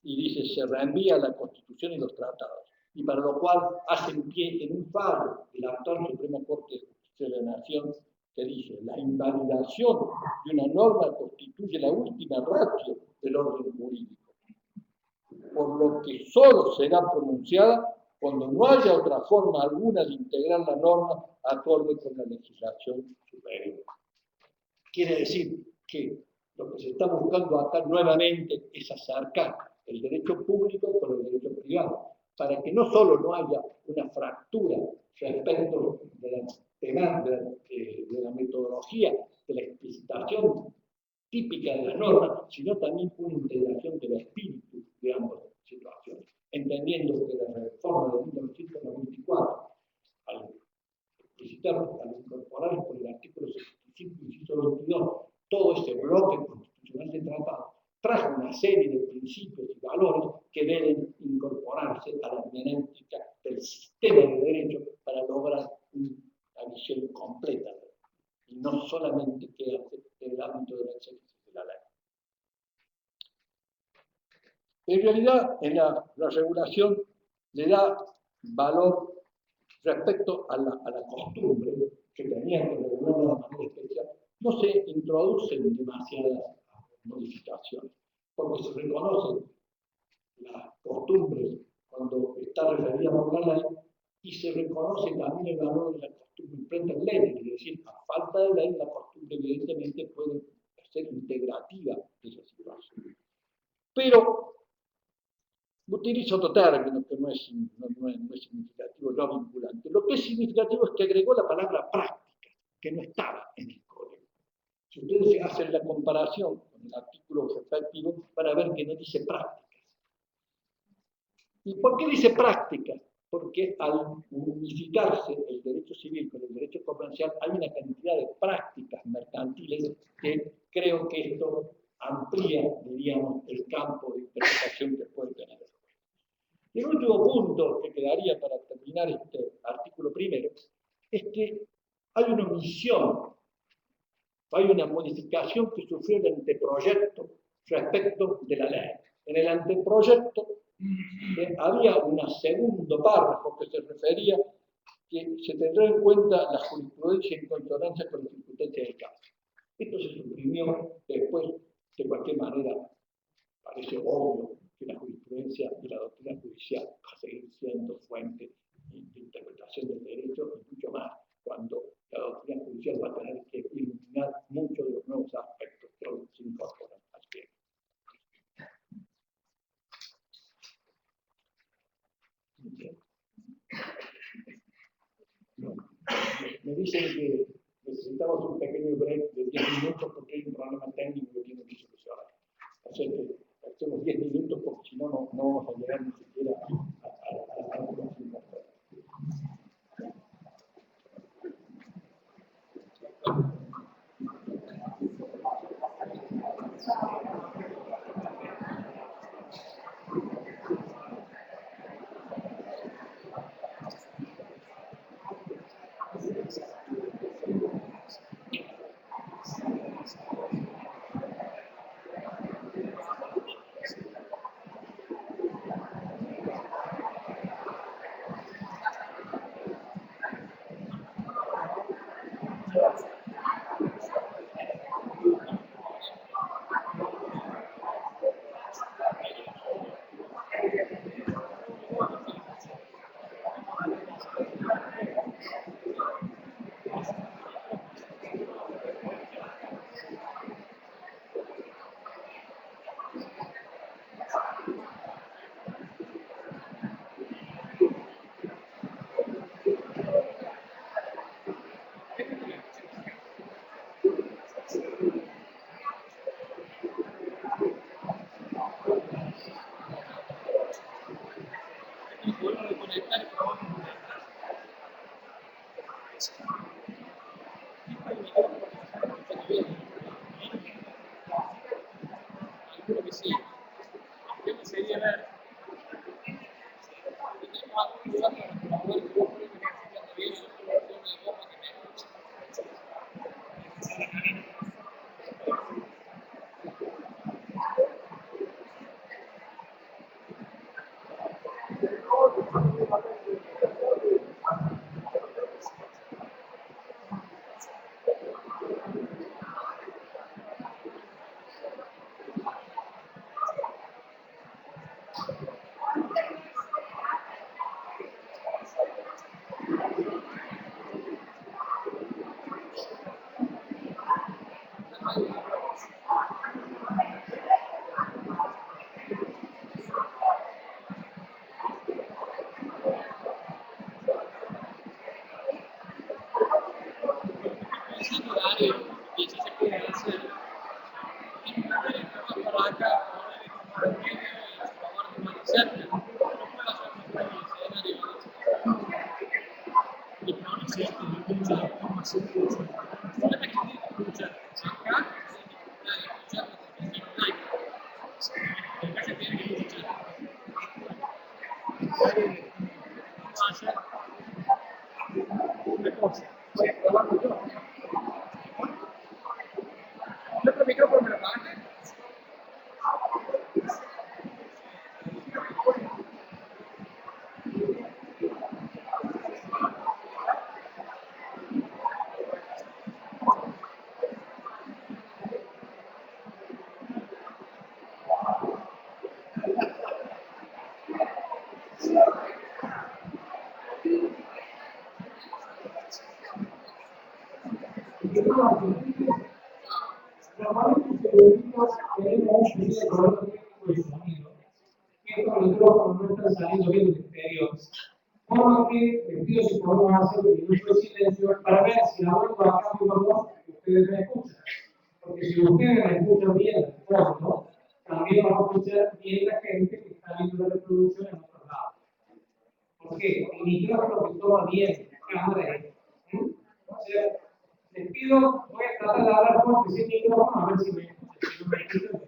Y dice, se reenvía a la Constitución y los tratados, y para lo cual hacen pie en un fallo del actual Suprema Corte de Justicia de la Nación, que dice, la invalidación de una norma constituye la última ratio del orden jurídico, por lo que solo será pronunciada cuando no haya otra forma alguna de integrar la norma acorde con la legislación superior. Quiere decir que lo que se está buscando acá nuevamente es acercar el derecho público con el derecho privado, para que no solo no haya una fractura respecto de la metodología, de la normas, sino también una integración del espíritu de ambas situaciones, entendiendo que la reforma de 1994, al incorporar por el artículo 65, inciso 22, todo ese bloque constitucional de tratado, trajo una serie de principios y valores que deben incorporarse a la hermenéutica del sistema de derecho para lograr una visión completa y no solamente quedarse en el ámbito del ejercicio de la ley. En realidad, la regulación le da valor respecto a la costumbre que tenía que regular de manera especial. No se introducen demasiadas modificaciones, porque se reconocen las costumbres cuando está referida por la ley y se reconoce también el valor de la costumbre frente a la ley, es decir, a falta de ley, la costumbre evidentemente puede ser integrativa de esa situación. Pero utilizo otro término que no es significativo, no vinculante. Lo que es significativo es que agregó la palabra práctica, que no estaba en el código. Si ustedes hacen la comparación con el artículo respectivo, van a ver que no dice prácticas. ¿Y por qué dice prácticas? Porque al unificarse el derecho civil con el derecho comercial, hay una cantidad de prácticas mercantiles que creo que esto amplía, diríamos, el campo de interpretación que puede tener. El último punto que quedaría para terminar este artículo primero es que hay una omisión, hay una modificación que sufrió el anteproyecto respecto de la ley. En el anteproyecto había un segundo párrafo que se refería que se tendrá en cuenta la jurisprudencia en consonancia con las circunstancias del caso. Esto se suprimió después, de cualquier manera, parece obvio que la jurisprudencia y la doctrina judicial va a seguir siendo fuente de interpretación del derecho y mucho más cuando la doctrina judicial va a tener que iluminar muchos de los nuevos aspectos que hoy se incorporan al tema. Bueno, me dicen que necesitamos un pequeño break de 10 minutos porque hay un problema técnico que tiene que solucionar. O sea que hacemos 10 minutos porque si no, no vamos a llegar ni siquiera a la próxima. Y eso se puede hacer. y pronuncia esto de forma simple. El problema es que tiene que escuchar acá y escuchar la transmisión online. Acá se tiene que escuchar. Una cosa, voy a probarlo yo. ¿El otro micrófono me lo apagaste? Normalmente tenemos un problema técnico de sonido, que estos micrófonos no están saliendo bien del exterior. Por lo que les pido si podemos hacer un minuto de silencio para ver si hablando acá por voz ustedes me escuchan. Porque si ustedes me escuchan bien el fondo, también van a escuchar bien la gente que está viendo la reproducción en otros lados. ¿Por qué? El micrófono que toma bien la cámara es. O sea, les pido, voy a tratar de hablar con ese micrófono a ver si me escuchan. Si no me escuchan.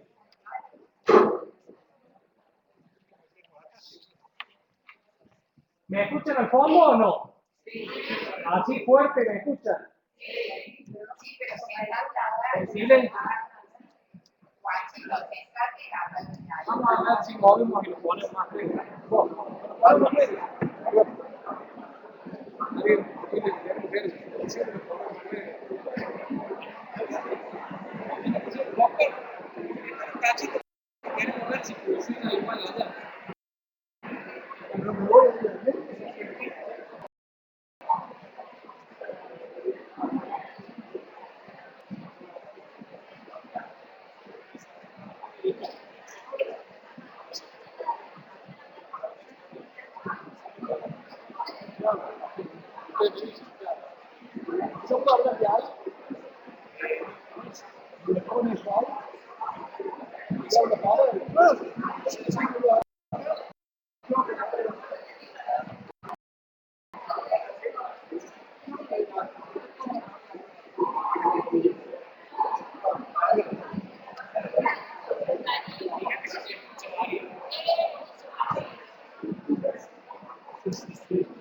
¿Me escuchan al fondo o no? Sí. ¿Así fuerte me escuchan? Sí, pero si ¿en silencio? Vamos a ver si movemos y lo ponemos más lejos. Vamos a ver. Queremos ver si funciona igual allá.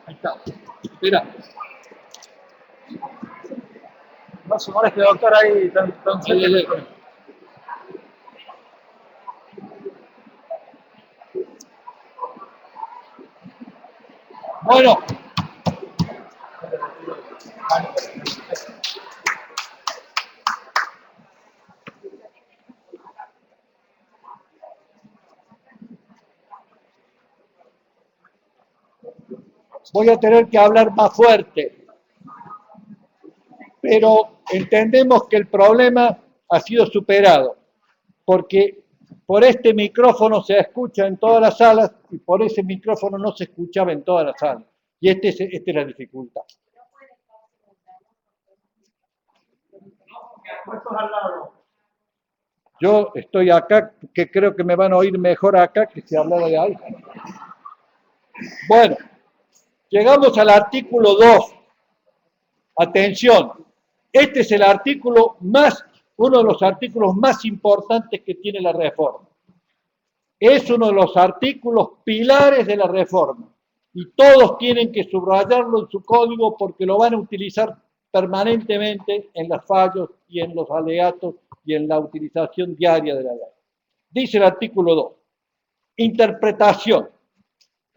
Ahí está. Mira. No se moleste, doctor, ahí tan cerca. Bueno. Voy a tener que hablar más fuerte, pero entendemos que el problema ha sido superado, porque por este micrófono se escucha en todas las salas y por ese micrófono no se escuchaba en todas las salas. Y esta es la dificultad. Yo estoy acá, que creo que me van a oír mejor acá que si hablaba de ahí. Bueno, llegamos al artículo 2. Atención, este es el artículo uno de los artículos más importantes que tiene la reforma. Es uno de los artículos pilares de la reforma y todos tienen que subrayarlo en su código porque lo van a utilizar permanentemente en los fallos y en los alegatos y en la utilización diaria de la ley. Dice el artículo 2, interpretación.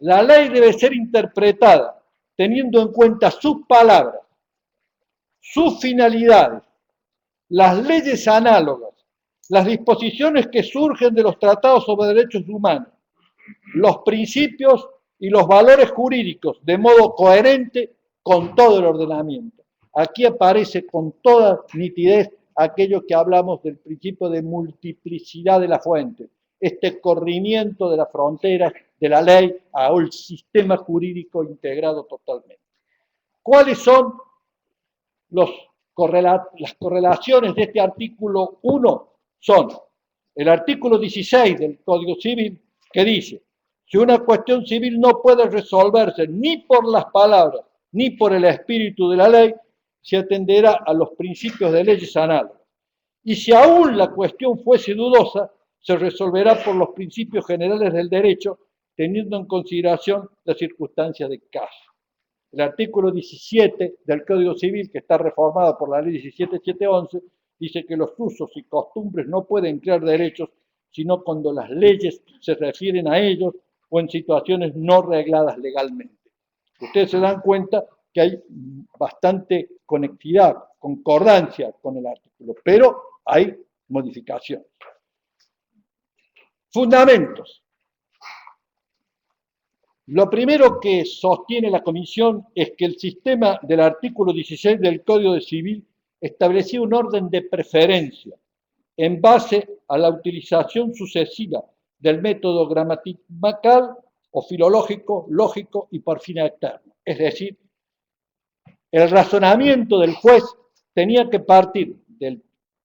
La ley debe ser interpretada teniendo en cuenta sus palabras, sus finalidades, las leyes análogas, las disposiciones que surgen de los tratados sobre derechos humanos, los principios y los valores jurídicos de modo coherente con todo el ordenamiento. Aquí aparece con toda nitidez aquello que hablamos del principio de multiplicidad de la fuente, este corrimiento de las fronteras de la ley al sistema jurídico integrado totalmente. ¿Cuáles son las correlaciones de este artículo 1? Son el artículo 16 del Código Civil, que dice: si una cuestión civil no puede resolverse ni por las palabras ni por el espíritu de la ley se atenderá a los principios de leyes análogas. Y si aún la cuestión fuese dudosa, se resolverá por los principios generales del derecho, teniendo en consideración las circunstancias de caso. El artículo 17 del Código Civil, que está reformado por la Ley 17711, dice que los usos y costumbres no pueden crear derechos, sino cuando las leyes se refieren a ellos o en situaciones no regladas legalmente. Ustedes se dan cuenta que hay bastante conectividad, concordancia con el artículo, pero hay modificaciones. Fundamentos. Lo primero que sostiene la Comisión es que el sistema del artículo 16 del Código Civil establecía un orden de preferencia en base a la utilización sucesiva del método gramatical o filológico, lógico y por fin externo. Es decir, el razonamiento del juez tenía que partir de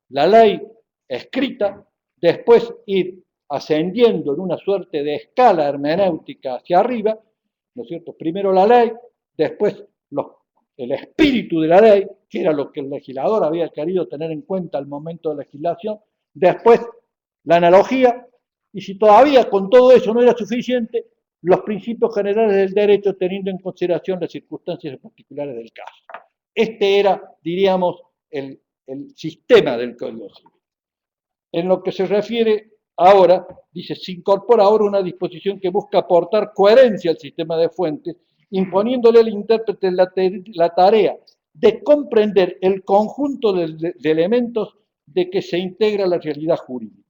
la ley escrita, después ir ascendiendo en una suerte de escala hermenéutica hacia arriba, ¿no es cierto? Primero la ley, después el espíritu de la ley, que era lo que el legislador había querido tener en cuenta al momento de la legislación, después la analogía, y si todavía con todo eso no era suficiente, los principios generales del derecho teniendo en consideración las circunstancias particulares del caso. Este era, diríamos, el sistema del Código Civil. En lo que se refiere ahora, dice, se incorpora ahora una disposición que busca aportar coherencia al sistema de fuentes, imponiéndole al intérprete la tarea de comprender el conjunto de elementos de que se integra la realidad jurídica.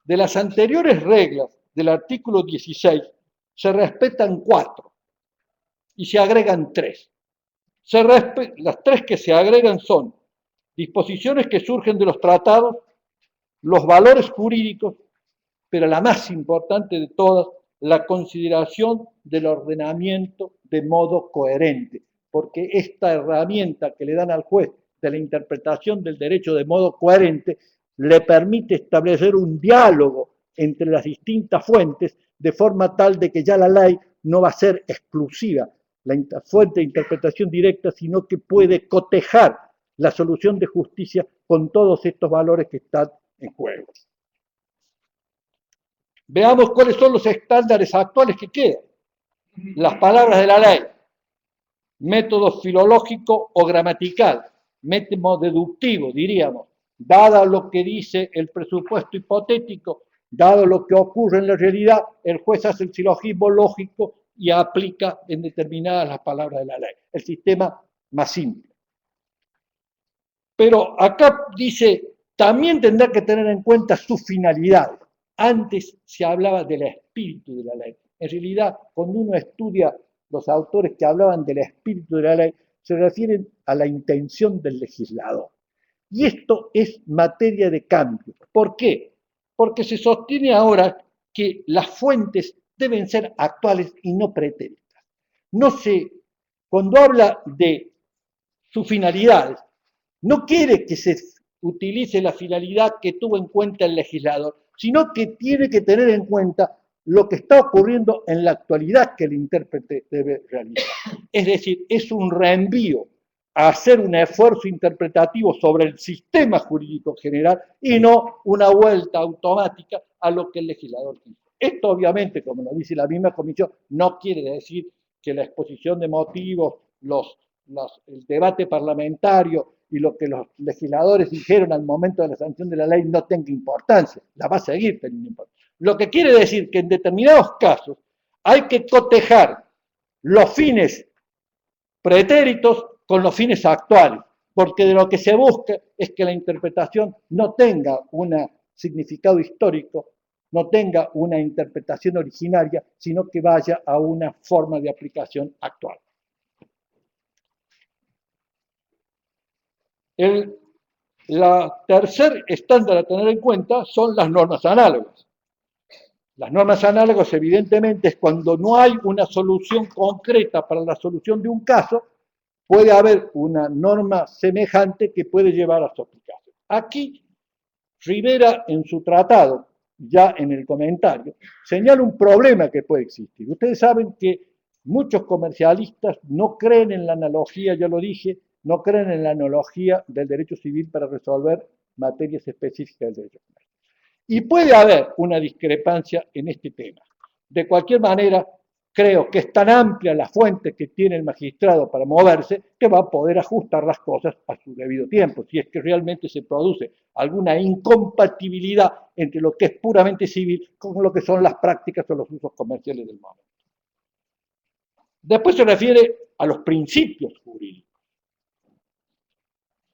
De las anteriores reglas del artículo 16, se respetan 4 y se agregan 3. Las 3 que se agregan son disposiciones que surgen de los tratados, los valores jurídicos, pero la más importante de todas, la consideración del ordenamiento de modo coherente, porque esta herramienta que le dan al juez de la interpretación del derecho de modo coherente le permite establecer un diálogo entre las distintas fuentes de forma tal de que ya la ley no va a ser exclusiva, la fuente de interpretación directa, sino que puede cotejar la solución de justicia con todos estos valores que están en juego. Veamos cuáles son los estándares actuales que quedan. Las palabras de la ley, método filológico o gramatical, método deductivo, diríamos, dado lo que dice el presupuesto hipotético, dado lo que ocurre en la realidad, el juez hace el silogismo lógico y aplica en determinadas las palabras de la ley. El sistema más simple. Pero acá dice, también tendrá que tener en cuenta su finalidad. Antes se hablaba del espíritu de la ley. En realidad, cuando uno estudia los autores que hablaban del espíritu de la ley, se refieren a la intención del legislador. Y esto es materia de cambio. ¿Por qué? Porque se sostiene ahora que las fuentes deben ser actuales y no pretéritas. No sé, cuando habla de sus finalidades, no quiere que se utilice la finalidad que tuvo en cuenta el legislador, sino que tiene que tener en cuenta lo que está ocurriendo en la actualidad que el intérprete debe realizar. Es decir, es un reenvío a hacer un esfuerzo interpretativo sobre el sistema jurídico general y no una vuelta automática a lo que el legislador quiso. Esto obviamente, como lo dice la misma comisión, no quiere decir que la exposición de motivos, el debate parlamentario y lo que los legisladores dijeron al momento de la sanción de la ley no tenga importancia, la va a seguir teniendo importancia. Lo que quiere decir que en determinados casos hay que cotejar los fines pretéritos con los fines actuales, porque de lo que se busca es que la interpretación no tenga un significado histórico, no tenga una interpretación originaria, sino que vaya a una forma de aplicación actual. La tercer estándar a tener en cuenta son las normas análogas. Las normas análogas, evidentemente, es cuando no hay una solución concreta para la solución de un caso, puede haber una norma semejante que puede llevar a su aplicación. Aquí, Rivera, en su tratado, ya en el comentario, señala un problema que puede existir. Ustedes saben que muchos comercialistas no creen en la analogía, ya lo dije, no creen en la analogía del derecho civil para resolver materias específicas del derecho comercial. Y puede haber una discrepancia en este tema. De cualquier manera, creo que es tan amplia la fuente que tiene el magistrado para moverse que va a poder ajustar las cosas a su debido tiempo, si es que realmente se produce alguna incompatibilidad entre lo que es puramente civil con lo que son las prácticas o los usos comerciales del momento. Después se refiere a los principios jurídicos.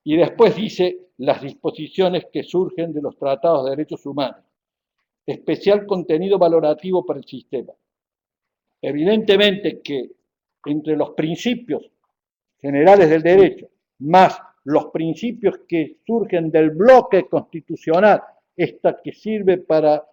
Y después dice las disposiciones que surgen de los tratados de derechos humanos, especial contenido valorativo para el sistema. Evidentemente que entre los principios generales del derecho, más los principios que surgen del bloque constitucional, esta que sirve para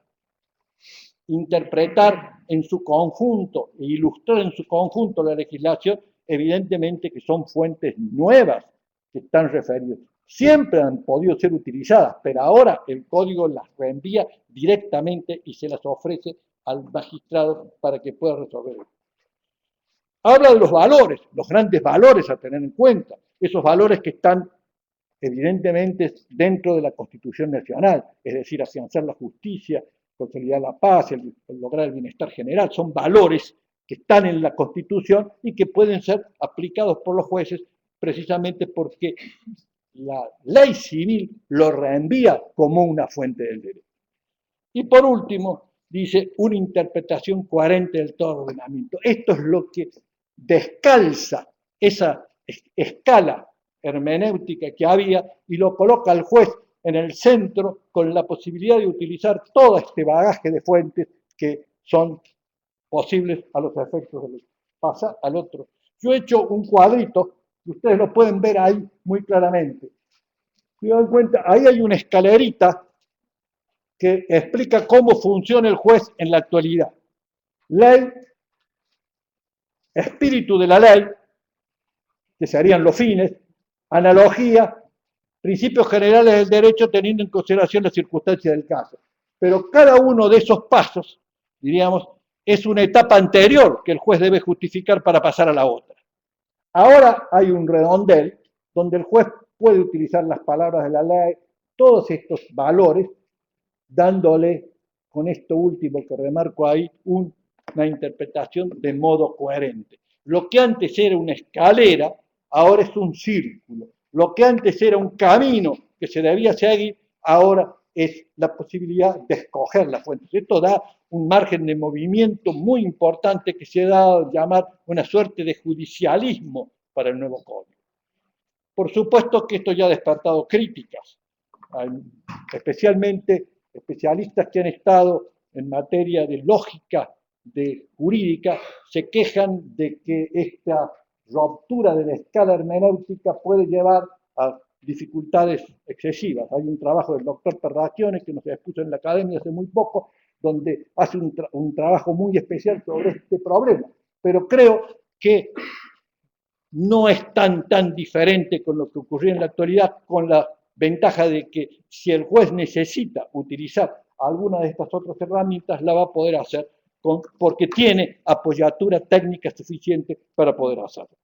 interpretar en su conjunto e ilustrar en su conjunto la legislación, evidentemente que son fuentes nuevas que están referidas. Siempre han podido ser utilizadas, pero ahora el código las reenvía directamente y se las ofrece al magistrado para que pueda resolver. Habla de los valores, los grandes valores a tener en cuenta, esos valores que están evidentemente dentro de la Constitución Nacional, es decir, afianzar la justicia, consolidar la paz, el lograr el bienestar general, son valores que están en la Constitución y que pueden ser aplicados por los jueces precisamente porque la ley civil lo reenvía como una fuente del derecho. Y por último, dice una interpretación coherente del todo ordenamiento. Esto es lo que descalza esa escala hermenéutica que había y lo coloca al juez en el centro con la posibilidad de utilizar todo este bagaje de fuentes que son posibles a los efectos de ley. Pasa al otro. Yo he hecho un cuadrito y ustedes lo pueden ver ahí muy claramente. Si dan cuenta, ahí hay una escalerita que explica cómo funciona el juez en la actualidad. Ley, espíritu de la ley, que serían los fines, analogía, principios generales del derecho teniendo en consideración las circunstancias del caso. Pero cada uno de esos pasos, diríamos, es una etapa anterior que el juez debe justificar para pasar a la otra. Ahora hay un redondel donde el juez puede utilizar las palabras de la ley, todos estos valores, dándole, con esto último que remarco ahí, una interpretación de modo coherente. Lo que antes era una escalera, ahora es un círculo. Lo que antes era un camino que se debía seguir, ahora es la posibilidad de escoger las fuentes. Esto da un margen de movimiento muy importante que se ha dado a llamar una suerte de judicialismo para el nuevo código. Por supuesto que esto ya ha despertado críticas, especialmente especialistas que han estado en materia de lógica de jurídica se quejan de que esta ruptura de la escala hermenéutica puede llevar a dificultades excesivas. Hay un trabajo del doctor Perracchione que nos expuso en la academia hace muy poco, donde hace un trabajo muy especial sobre este problema. Pero creo que no es tan diferente con lo que ocurría en la actualidad, con la ventaja de que si el juez necesita utilizar alguna de estas otras herramientas, la va a poder hacer porque tiene apoyatura técnica suficiente para poder hacerlo.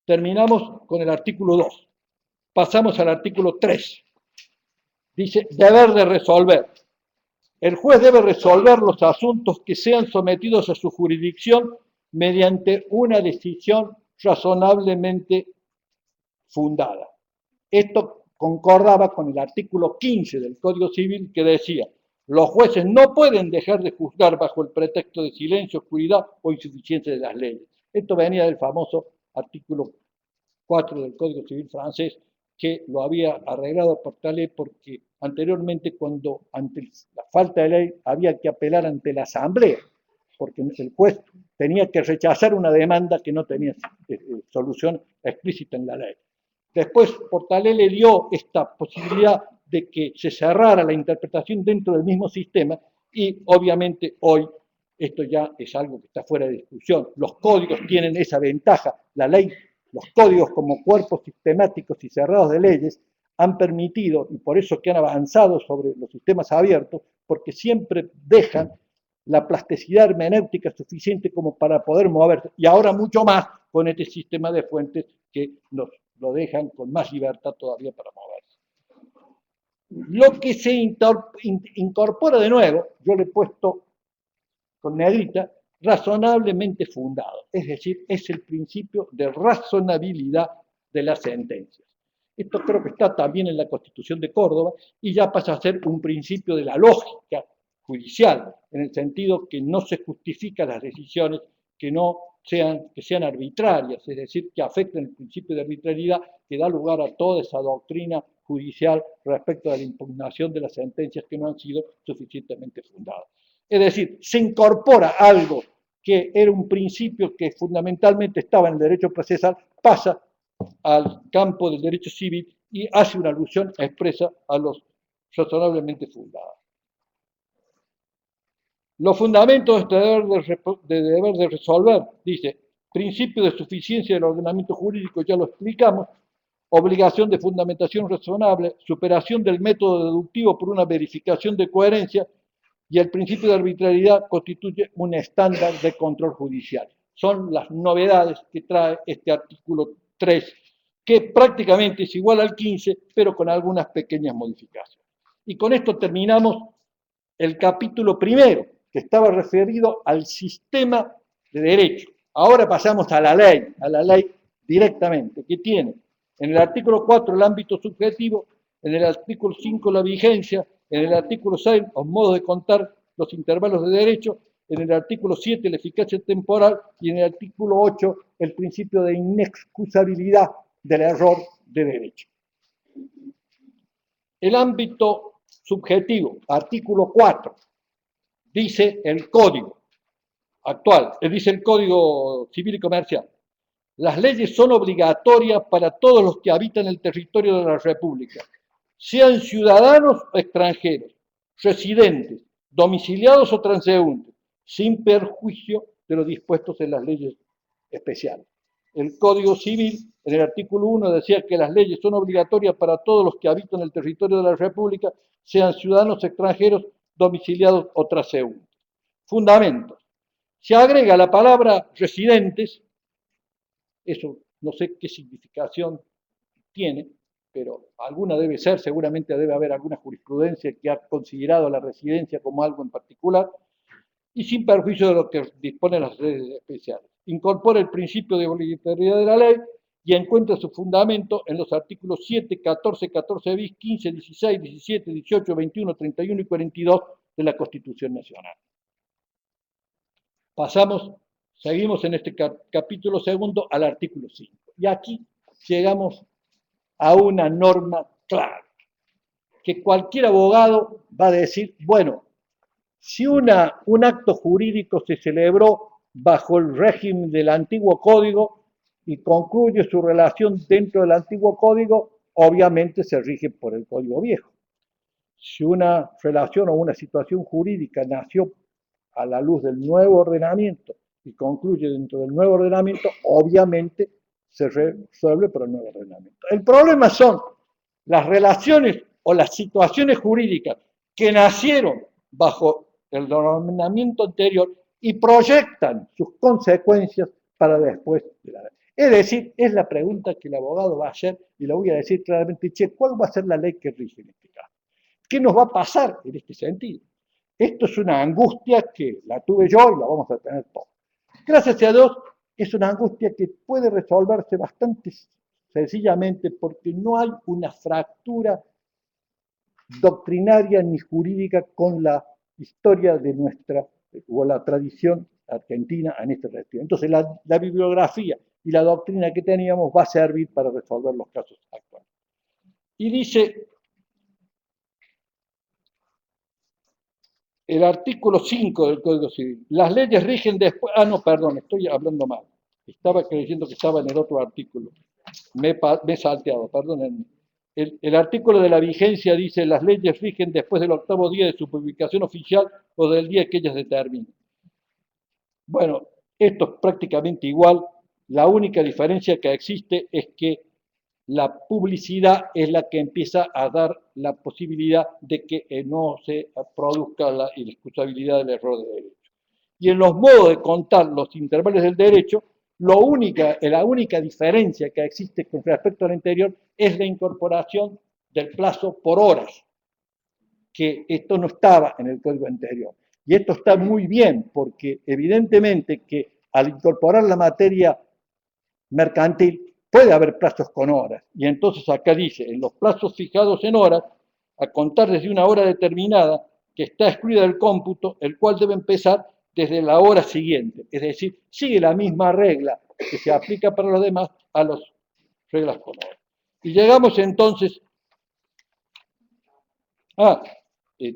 Terminamos con el artículo 2. Pasamos al artículo 3. Dice, deber de resolver. El juez debe resolver los asuntos que sean sometidos a su jurisdicción mediante una decisión razonablemente fundada. Esto concordaba con el artículo 15 del Código Civil que decía, los jueces no pueden dejar de juzgar bajo el pretexto de silencio, oscuridad o insuficiencia de las leyes. Esto venía del famoso artículo 4 del Código Civil francés, que lo había arreglado por tal ley porque anteriormente cuando ante la falta de ley había que apelar ante la Asamblea, porque el juez tenía que rechazar una demanda que no tenía solución explícita en la ley. Después, Portalé le dio esta posibilidad de que se cerrara la interpretación dentro del mismo sistema y obviamente hoy esto ya es algo que está fuera de discusión. Los códigos tienen esa ventaja. La ley, los códigos como cuerpos sistemáticos y cerrados de leyes han permitido, y por eso que han avanzado sobre los sistemas abiertos, porque siempre dejan la plasticidad hermenéutica suficiente como para poder moverse, y ahora mucho más con este sistema de fuentes que nos lo dejan con más libertad todavía para moverse. Lo que se incorpora de nuevo, yo le he puesto con negrita, razonablemente fundado, es decir, es el principio de razonabilidad de las sentencias. Esto creo que está también en la Constitución de Córdoba y ya pasa a ser un principio de la lógica judicial, en el sentido que no se justifican las decisiones que sean arbitrarias, es decir, que afecten el principio de arbitrariedad que da lugar a toda esa doctrina judicial respecto a la impugnación de las sentencias que no han sido suficientemente fundadas. Es decir, se incorpora algo que era un principio que fundamentalmente estaba en el derecho procesal, pasa al campo del derecho civil y hace una alusión expresa a los razonablemente fundados. Los fundamentos de este deber de resolver, dice, principio de suficiencia del ordenamiento jurídico, ya lo explicamos, obligación de fundamentación razonable, superación del método deductivo por una verificación de coherencia, y el principio de arbitrariedad constituye un estándar de control judicial. Son las novedades que trae este artículo 3, que prácticamente es igual al 15, pero con algunas pequeñas modificaciones. Y con esto terminamos el capítulo primero, que estaba referido al sistema de derecho. Ahora pasamos a la ley directamente, que tiene en el artículo 4 el ámbito subjetivo, en el artículo 5 la vigencia, en el artículo 6 los modos de contar los intervalos de derecho, en el artículo 7 la eficacia temporal y en el artículo 8 el principio de inexcusabilidad del error de derecho. El ámbito subjetivo, artículo 4, dice el Código actual, dice el Código Civil y Comercial. Las leyes son obligatorias para todos los que habitan el territorio de la República, sean ciudadanos o extranjeros, residentes, domiciliados o transeúntes, sin perjuicio de lo dispuesto en las leyes especiales. El Código Civil, en el artículo 1, decía que las leyes son obligatorias para todos los que habitan el territorio de la República, sean ciudadanos extranjeros, domiciliados o transeúntes. Fundamentos. Se agrega la palabra residentes, eso no sé qué significación tiene, pero alguna debe ser, seguramente debe haber alguna jurisprudencia que ha considerado la residencia como algo en particular, y sin perjuicio de lo que disponen las leyes especiales. Incorpora el principio de obligatoriedad de la ley y encuentra su fundamento en los artículos 7, 14, 14 bis, 15, 16, 17, 18, 21, 31 y 42 de la Constitución Nacional. Seguimos en este capítulo segundo al artículo 5. Y aquí llegamos a una norma clara, que cualquier abogado va a decir, bueno, si un acto jurídico se celebró bajo el régimen del antiguo código y concluye su relación dentro del antiguo código, obviamente se rige por el código viejo. Si una relación o una situación jurídica nació a la luz del nuevo ordenamiento y concluye dentro del nuevo ordenamiento, obviamente se resuelve por el nuevo ordenamiento. El problema son las relaciones o las situaciones jurídicas que nacieron bajo el ordenamiento anterior y proyectan sus consecuencias para después de la ley. Es decir, es la pregunta que el abogado va a hacer y lo voy a decir claramente, ¿cuál va a ser la ley que rige en este caso? ¿Qué nos va a pasar en este sentido? Esto es una angustia que la tuve yo y la vamos a tener todos. Gracias a Dios, es una angustia que puede resolverse bastante sencillamente porque no hay una fractura doctrinaria ni jurídica con la historia de nuestra, o la tradición argentina en este sentido. Entonces, la bibliografía y la doctrina que teníamos va a servir para resolver los casos actuales. Y dice el artículo 5 del Código Civil, las leyes rigen después, no, perdón, estoy hablando mal, estaba creyendo que estaba en el otro artículo, me he salteado, perdónenme. El artículo de la vigencia dice, las leyes rigen después del 8º día de su publicación oficial o del día que ellas determinen. Bueno, esto es prácticamente igual, la única diferencia que existe es que la publicidad es la que empieza a dar la posibilidad de que no se produzca la inexcusabilidad del error de derecho. y en los modos de contar los intervalos del derecho, la única diferencia que existe con respecto al anterior es la incorporación del plazo por horas, que esto no estaba en el código anterior. Y esto está muy bien, porque evidentemente que al incorporar la materia mercantil puede haber plazos con horas. Y entonces acá dice, en los plazos fijados en horas, a contar desde una hora determinada que está excluida del cómputo, el cual debe empezar desde la hora siguiente. Es decir, sigue la misma regla que se aplica para los demás a las reglas con horas. Y llegamos entonces a...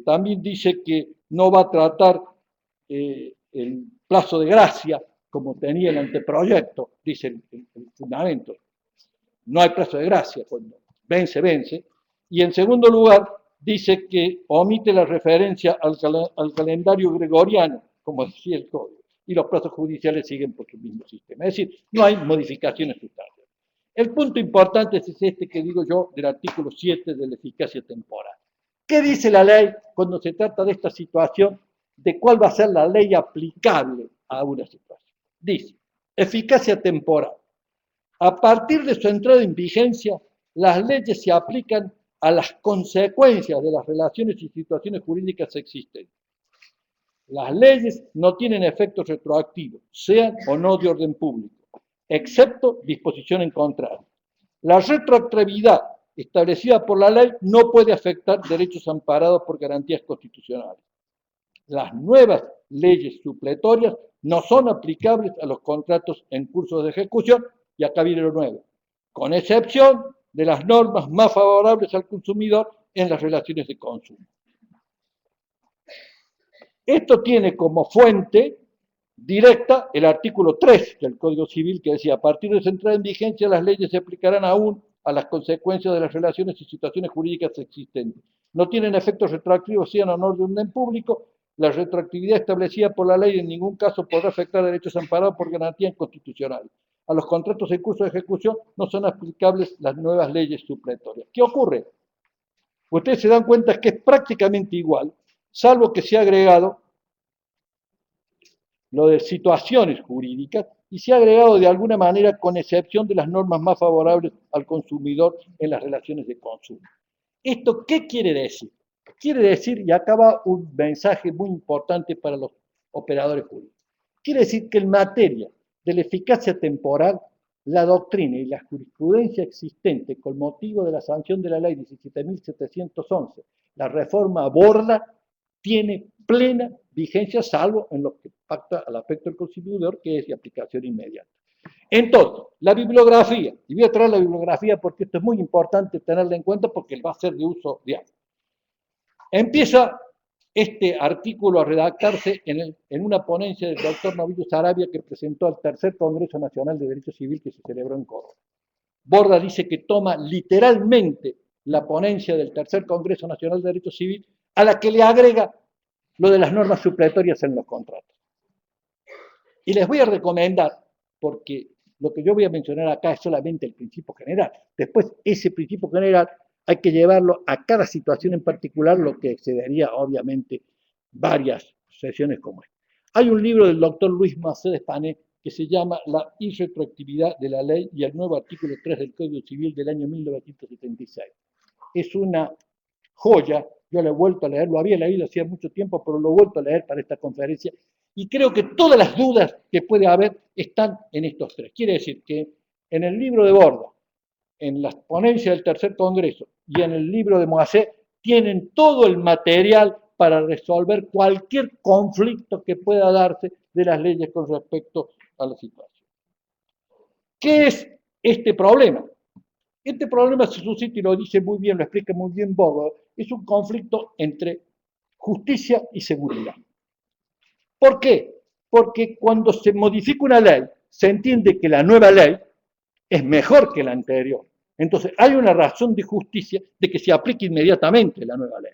también dice que no va a tratar el plazo de gracia como tenía el anteproyecto, dice el fundamento. No hay plazo de gracia, cuando vence, vence. Y en segundo lugar, dice que omite la referencia al calendario gregoriano, como decía el código, y los plazos judiciales siguen por su mismo sistema. Es decir, no hay modificaciones sustanciales. El punto importante es este que digo yo del artículo 7 de la eficacia temporal. ¿Qué dice la ley cuando se trata de esta situación? De cuál va a ser la ley aplicable a una situación. Dice, eficacia temporal. A partir de su entrada en vigencia, las leyes se aplican a las consecuencias de las relaciones y situaciones jurídicas existentes. Las leyes no tienen efectos retroactivos, sean o no de orden público, excepto disposición en contrario. La retroactividad establecida por la ley no puede afectar derechos amparados por garantías constitucionales. Las nuevas leyes supletorias no son aplicables a los contratos en curso de ejecución, y acá viene lo nuevo, con excepción de las normas más favorables al consumidor en las relaciones de consumo. Esto tiene como fuente directa el artículo 3 del Código Civil, que decía, a partir de su entrada en vigencia, las leyes se aplicarán aún a las consecuencias de las relaciones y situaciones jurídicas existentes. No tienen efectos retroactivos, sean o no de orden público. La retroactividad establecida por la ley en ningún caso podrá afectar derechos amparados por garantías constitucionales. A los contratos en curso de ejecución no son aplicables las nuevas leyes supletorias. ¿Qué ocurre? Ustedes se dan cuenta que es prácticamente igual, salvo que se ha agregado lo de situaciones jurídicas y se ha agregado de alguna manera con excepción de las normas más favorables al consumidor en las relaciones de consumo. ¿Esto qué quiere decir? Quiere decir, y acá va un mensaje muy importante para los operadores jurídicos, quiere decir que en materia de la eficacia temporal, la doctrina y la jurisprudencia existente con motivo de la sanción de la ley 17.711, la reforma Borda, tiene plena vigencia, salvo en lo que pacta al aspecto del consumidor, que es de aplicación inmediata. Entonces, la bibliografía, y voy a traer la bibliografía porque esto es muy importante tenerla en cuenta porque va a ser de uso diario. Empieza este artículo a redactarse en una ponencia del doctor Novillo Sarabia que presentó al tercer Congreso Nacional de Derecho Civil que se celebró en Córdoba. Borda dice que toma literalmente la ponencia del tercer Congreso Nacional de Derecho Civil, a la que le agrega lo de las normas supletorias en los contratos. Y les voy a recomendar, porque lo que yo voy a mencionar acá es solamente el principio general. Después, ese principio general hay que llevarlo a cada situación en particular, lo que excedería, obviamente, varias sesiones como esta. Hay un libro del doctor Luis Macé de Espané que se llama La irretroactividad de la ley y el nuevo artículo 3 del Código Civil del año 1976. Es una joya, yo lo he vuelto a leer, lo había leído hacía mucho tiempo, pero lo he vuelto a leer para esta conferencia, y creo que todas las dudas que puede haber están en estos tres. Quiere decir que en el libro de Borda, en las ponencias del tercer Congreso y en el libro de Moacé, tienen todo el material para resolver cualquier conflicto que pueda darse de las leyes con respecto a la situación. ¿Qué es este problema? Este problema se suscita, y lo dice muy bien, lo explica muy bien Borda, es un conflicto entre justicia y seguridad. ¿Por qué? Porque cuando se modifica una ley, se entiende que la nueva ley es mejor que la anterior. Entonces, hay una razón de justicia de que se aplique inmediatamente la nueva ley.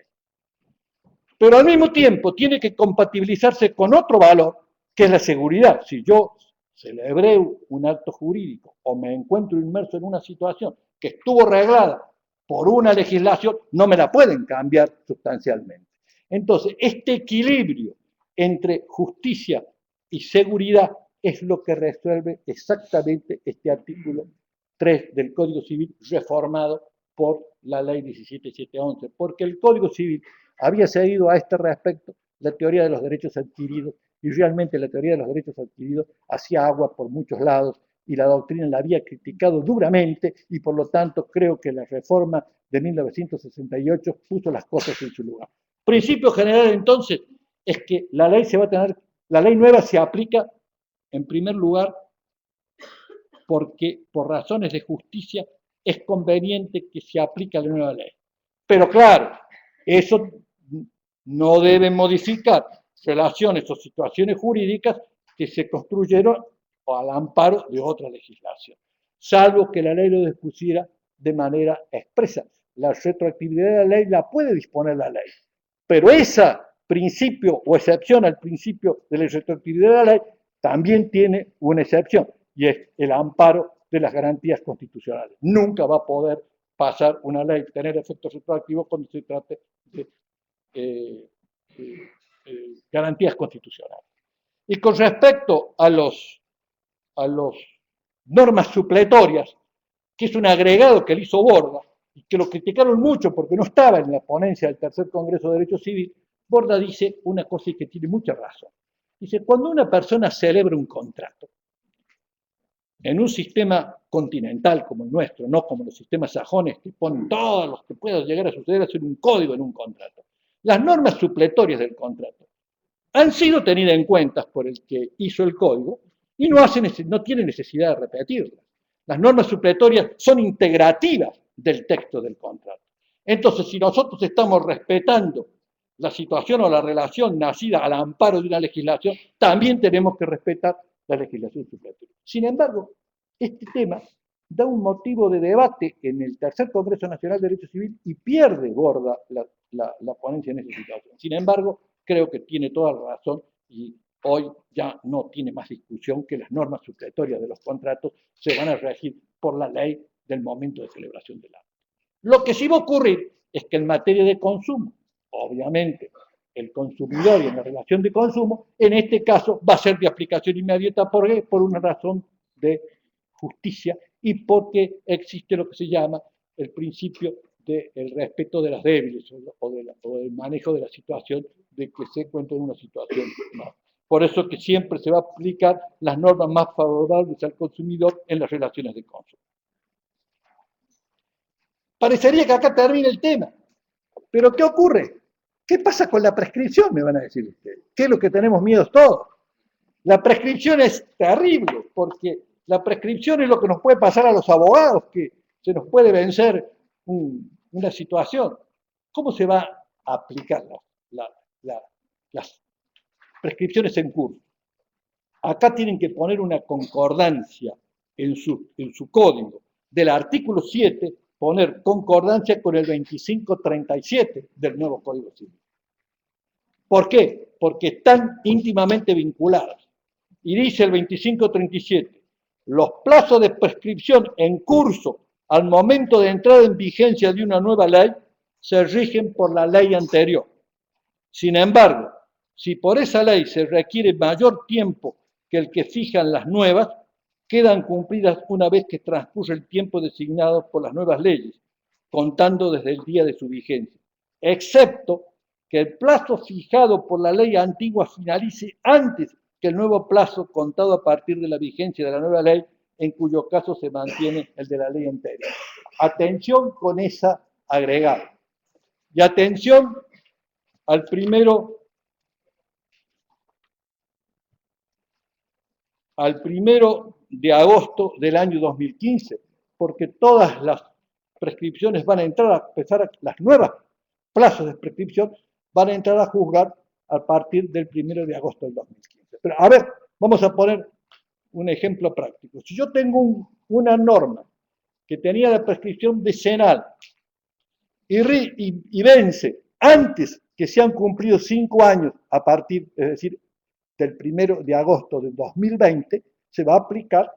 Pero al mismo tiempo tiene que compatibilizarse con otro valor, que es la seguridad. Si yo celebré un acto jurídico o me encuentro inmerso en una situación que estuvo reglada por una legislación, no me la pueden cambiar sustancialmente. Entonces, este equilibrio entre justicia y seguridad es lo que resuelve exactamente este artículo 3 del Código Civil reformado por la Ley 17711, porque el Código Civil había seguido a este respecto la teoría de los derechos adquiridos y realmente la teoría de los derechos adquiridos hacía agua por muchos lados y la doctrina la había criticado duramente y por lo tanto creo que la reforma de 1968 puso las cosas en su lugar. Principio general entonces es que la ley nueva se aplica en primer lugar porque por razones de justicia es conveniente que se aplique la nueva ley. Pero claro, eso no debe modificar relaciones o situaciones jurídicas que se construyeron al amparo de otra legislación, salvo que la ley lo dispusiera de manera expresa. La retroactividad de la ley la puede disponer la ley, pero ese principio o excepción al principio de la retroactividad de la ley también tiene una excepción, y es el amparo de las garantías constitucionales. Nunca va a poder pasar una ley, tener efectos retroactivos cuando se trate de garantías constitucionales. Y con respecto a los normas supletorias, que es un agregado que le hizo Borda, y que lo criticaron mucho porque no estaba en la ponencia del Tercer Congreso de Derecho Civil, Borda dice una cosa que tiene mucha razón. Dice, cuando una persona celebra un contrato, en un sistema continental como el nuestro, no como los sistemas sajones que ponen todos los que pueda llegar a suceder, hacer un código en un contrato. Las normas supletorias del contrato han sido tenidas en cuenta por el que hizo el código y no tiene necesidad de repetirlas. Las normas supletorias son integrativas del texto del contrato. Entonces, si nosotros estamos respetando la situación o la relación nacida al amparo de una legislación, también tenemos que respetar la legislación supletoria. Sin embargo, este tema da un motivo de debate en el Tercer Congreso Nacional de Derecho Civil y pierde Borda la ponencia en esa situación. Sin embargo, creo que tiene toda la razón y hoy ya no tiene más discusión que las normas supletorias de los contratos se van a regir por la ley del momento de celebración del acto. Lo que sí va a ocurrir es que en materia de consumo, obviamente, el consumidor y en la relación de consumo, en este caso va a ser de aplicación inmediata. ¿Por qué? Por una razón de justicia y porque existe lo que se llama el principio del respeto de las débiles o del manejo de la situación de que se encuentra en una situación mal. Por eso que siempre se va a aplicar las normas más favorables al consumidor en las relaciones de consumo. Parecería que acá termina el tema, pero ¿qué ocurre? ¿Qué pasa con la prescripción? Me van a decir ustedes. ¿Qué es lo que tenemos miedos todos? La prescripción es terrible, porque la prescripción es lo que nos puede pasar a los abogados, que se nos puede vencer una situación. ¿Cómo se va a aplicar las prescripciones en curso? Acá tienen que poner una concordancia en su código. Del artículo 7, poner concordancia con el 2537 del nuevo Código Civil. ¿Por qué? Porque están íntimamente vinculadas. Y dice el 2537, los plazos de prescripción en curso al momento de entrada en vigencia de una nueva ley se rigen por la ley anterior. Sin embargo, si por esa ley se requiere mayor tiempo que el que fijan las nuevas, quedan cumplidas una vez que transcurre el tiempo designado por las nuevas leyes, contando desde el día de su vigencia, excepto que el plazo fijado por la ley antigua finalice antes que el nuevo plazo contado a partir de la vigencia de la nueva ley, en cuyo caso se mantiene el de la ley anterior. Atención con esa agregada. Y atención al primero de agosto del año 2015, porque todas las prescripciones van a entrar, a pesar de las nuevas plazos de prescripción, van a entrar a juzgar a partir del 1 de agosto del 2015. Pero, a ver, vamos a poner un ejemplo práctico. Si yo tengo una norma que tenía la prescripción decenal y vence antes que se han cumplido 5 años a partir, es decir, del 1 de agosto del 2020, se va a aplicar,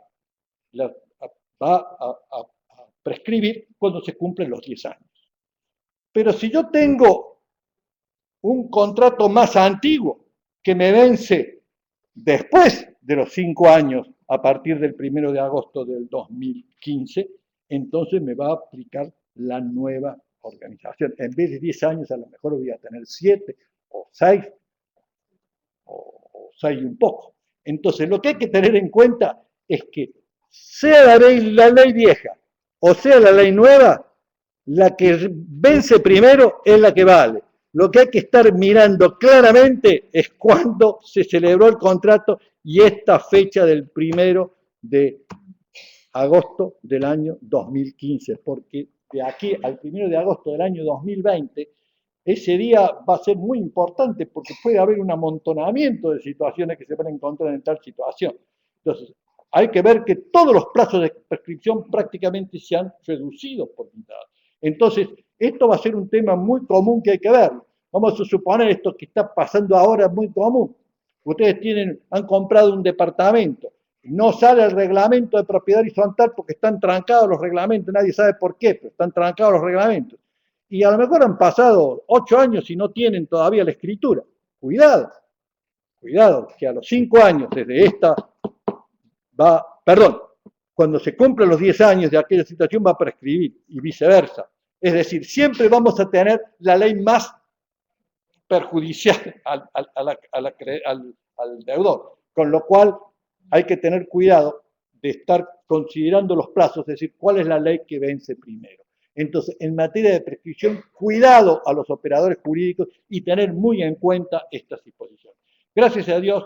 va a prescribir cuando se cumplen los 10 años. Pero si yo tengo un contrato más antiguo que me vence después de los 5 años, a partir del 1 de agosto del 2015, entonces me va a aplicar la nueva organización. En vez de 10 años, a lo mejor voy a tener 7 o 6 o 6 y un poco. Entonces, lo que hay que tener en cuenta es que sea la ley vieja o sea la ley nueva, la que vence primero es la que vale. Lo que hay que estar mirando claramente es cuándo se celebró el contrato y esta fecha del 1 de agosto del año 2015, porque de aquí al 1 de agosto del año 2020, ese día va a ser muy importante porque puede haber un amontonamiento de situaciones que se van a encontrar en tal situación. Entonces, hay que ver que todos los plazos de prescripción prácticamente se han reducido por mitad. Entonces, esto va a ser un tema muy común que hay que ver. Vamos a suponer esto que está pasando ahora muy común. Ustedes han comprado un departamento, no sale el reglamento de propiedad horizontal porque están trancados los reglamentos, nadie sabe por qué, pero están trancados los reglamentos. Y a lo mejor han pasado 8 años y no tienen todavía la escritura. Cuidado, que a los 5 años desde esta cuando se cumplen los 10 años de aquella situación va a prescribir y viceversa. Es decir, siempre vamos a tener la ley más perjudicial al deudor, con lo cual hay que tener cuidado de estar considerando los plazos, es decir, cuál es la ley que vence primero. Entonces, en materia de prescripción, cuidado a los operadores jurídicos y tener muy en cuenta estas disposiciones. Gracias a Dios,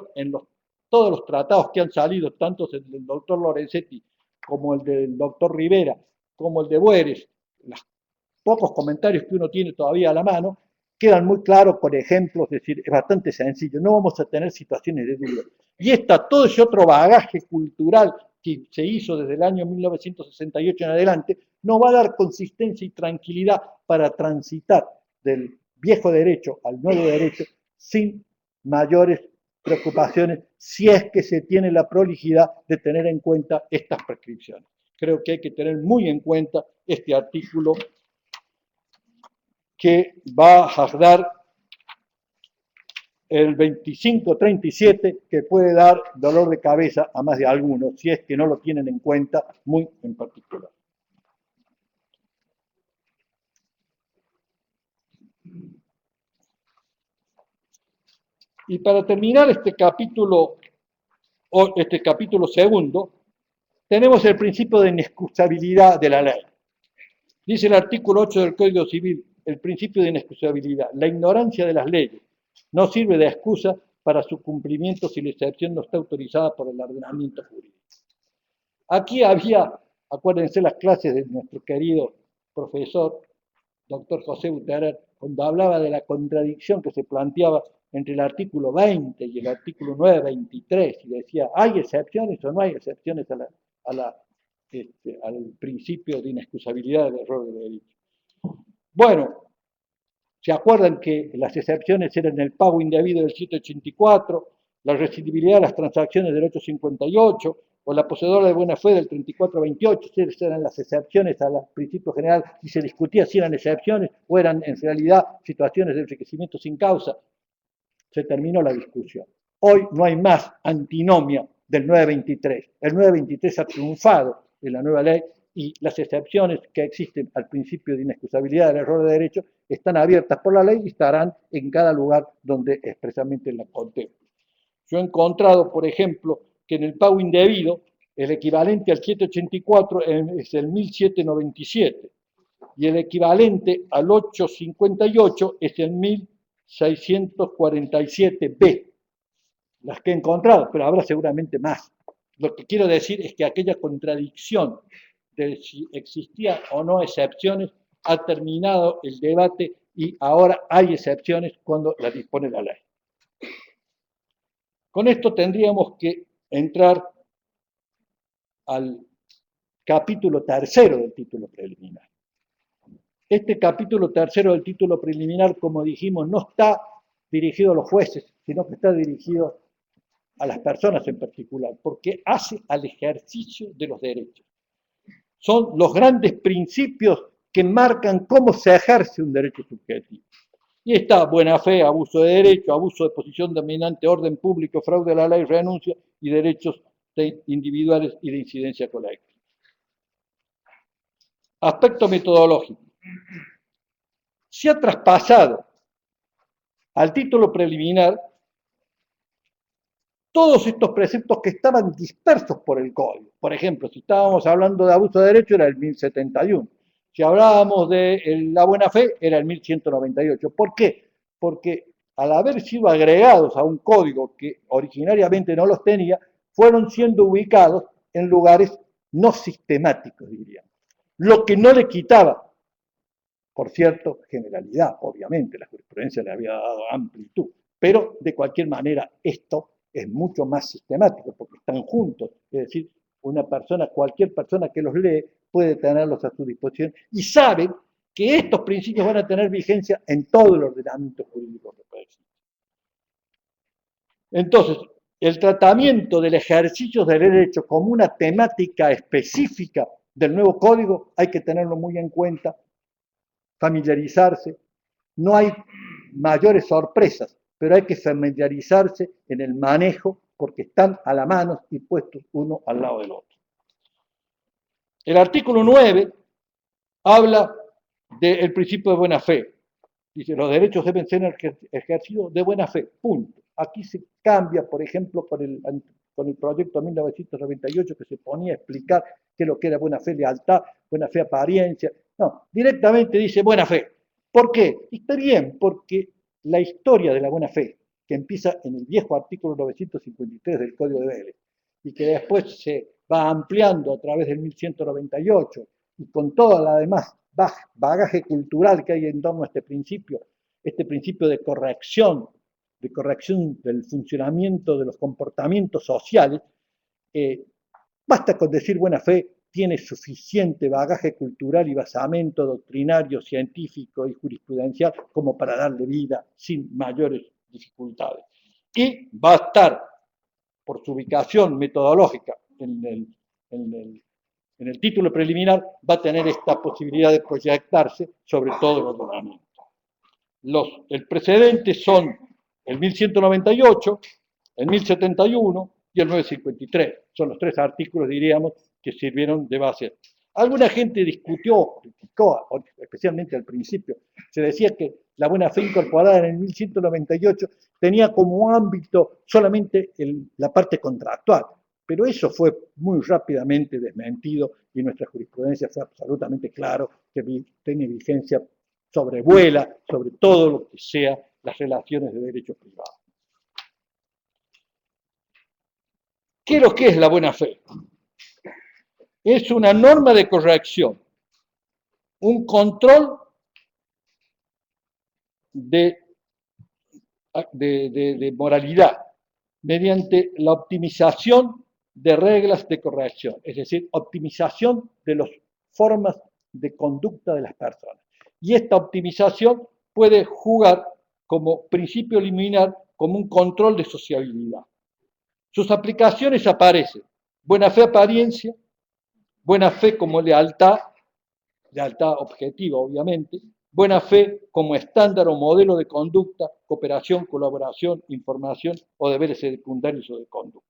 todos los tratados que han salido, tanto el del doctor Lorenzetti como el del doctor Rivera, como el de Bueres, los pocos comentarios que uno tiene todavía a la mano, quedan muy claros con ejemplos, es decir, es bastante sencillo, no vamos a tener situaciones de duda. Y todo ese otro bagaje cultural que se hizo desde el año 1968 en adelante, nos va a dar consistencia y tranquilidad para transitar del viejo derecho al nuevo derecho sin mayores preocupaciones, si es que se tiene la prolijidad de tener en cuenta estas prescripciones. Creo que hay que tener muy en cuenta este artículo que va a dar el 2537, que puede dar dolor de cabeza a más de algunos, si es que no lo tienen en cuenta muy en particular. Y para terminar este capítulo segundo, tenemos el principio de inexcusabilidad de la ley. Dice el artículo 8 del Código Civil, el principio de inexcusabilidad. La ignorancia de las leyes no sirve de excusa para su cumplimiento si la excepción no está autorizada por el ordenamiento jurídico. Aquí acuérdense las clases de nuestro querido profesor, doctor José Buterer, cuando hablaba de la contradicción que se planteaba entre el artículo 20 y el artículo 923, y decía, ¿hay excepciones o no hay excepciones al principio de inexcusabilidad del error de derecho? Bueno, ¿se acuerdan que las excepciones eran el pago indebido del 784, la residibilidad de las transacciones del 858, o la poseedora de buena fe del 3428? Esas eran las excepciones al principio general, y se discutía si eran excepciones o eran en realidad situaciones de enriquecimiento sin causa. Se terminó la discusión. Hoy no hay más antinomia del 923. El 923 ha triunfado en la nueva ley y las excepciones que existen al principio de inexcusabilidad del error de derecho están abiertas por la ley y estarán en cada lugar donde expresamente la contemple. Yo he encontrado, por ejemplo, que en el pago indebido el equivalente al 784 es el 1797 y el equivalente al 858 es el 1647B. Las que he encontrado, pero habrá seguramente más. Lo que quiero decir es que aquella contradicción de si existían o no excepciones ha terminado el debate y ahora hay excepciones cuando las dispone la ley. Con esto tendríamos que entrar al capítulo tercero del título preliminar. Este capítulo tercero del título preliminar, como dijimos, no está dirigido a los jueces, sino que está dirigido a las personas en particular, porque hace al ejercicio de los derechos. Son los grandes principios que marcan cómo se ejerce un derecho subjetivo. Y está buena fe, abuso de derecho, abuso de posición dominante, orden público, fraude a la ley, renuncia y derechos individuales y de incidencia colectiva. Aspecto metodológico. Se ha traspasado al título preliminar todos estos preceptos que estaban dispersos por el código. Por ejemplo, si estábamos hablando de abuso de derecho, era el 1071. Si hablábamos de la buena fe, era el 1198. ¿Por qué? Porque al haber sido agregados a un código que originariamente no los tenía, fueron siendo ubicados en lugares no sistemáticos, diríamos. Lo que no le quitaba, por cierto, generalidad, obviamente, la jurisprudencia le había dado amplitud, pero de cualquier manera esto es mucho más sistemático porque están juntos, es decir, una persona, cualquier persona que los lee puede tenerlos a su disposición y sabe que estos principios van a tener vigencia en todo el ordenamiento jurídico que puede existir. Entonces, el tratamiento del ejercicio del derecho como una temática específica del nuevo código hay que tenerlo muy en cuenta, familiarizarse. No hay mayores sorpresas, pero hay que familiarizarse en el manejo porque están a la mano y puestos uno al lado del otro. El artículo 9 habla del principio de buena fe. Dice, los derechos deben ser ejercidos de buena fe, punto. Aquí se cambia, por ejemplo, con el proyecto 1998 que se ponía a explicar qué es lo que era buena fe, lealtad, buena fe, apariencia. No, directamente dice buena fe. ¿Por qué? Y está bien, porque la historia de la buena fe, que empieza en el viejo artículo 953 del Código de Vélez, y que después se va ampliando a través del 1198, y con toda la demás bagaje cultural que hay en torno a este principio de corrección del funcionamiento de los comportamientos sociales, basta con decir buena fe, tiene suficiente bagaje cultural y basamento doctrinario, científico y jurisprudencial como para darle vida sin mayores dificultades. Y va a estar, por su ubicación metodológica en el título preliminar, va a tener esta posibilidad de proyectarse sobre todo el ordenamiento. El precedente son el 1198, el 1071 y el 953. Son los tres artículos, diríamos, que sirvieron de base. Alguna gente discutió, criticó, especialmente al principio, se decía que la buena fe incorporada en el 1198 tenía como ámbito solamente la parte contractual, pero eso fue muy rápidamente desmentido y nuestra jurisprudencia fue absolutamente claro que tiene vigencia, sobrevuela sobre todo lo que sea las relaciones de derecho privado. ¿Qué es lo que es la buena fe? Es una norma de corrección, un control de moralidad mediante la optimización de reglas de corrección, es decir, optimización de las formas de conducta de las personas. Y esta optimización puede jugar como principio liminar como un control de sociabilidad. Sus aplicaciones aparecen: buena fe, apariencia, buena fe como lealtad objetiva obviamente, buena fe como estándar o modelo de conducta, cooperación, colaboración, información o deberes secundarios o de conducta.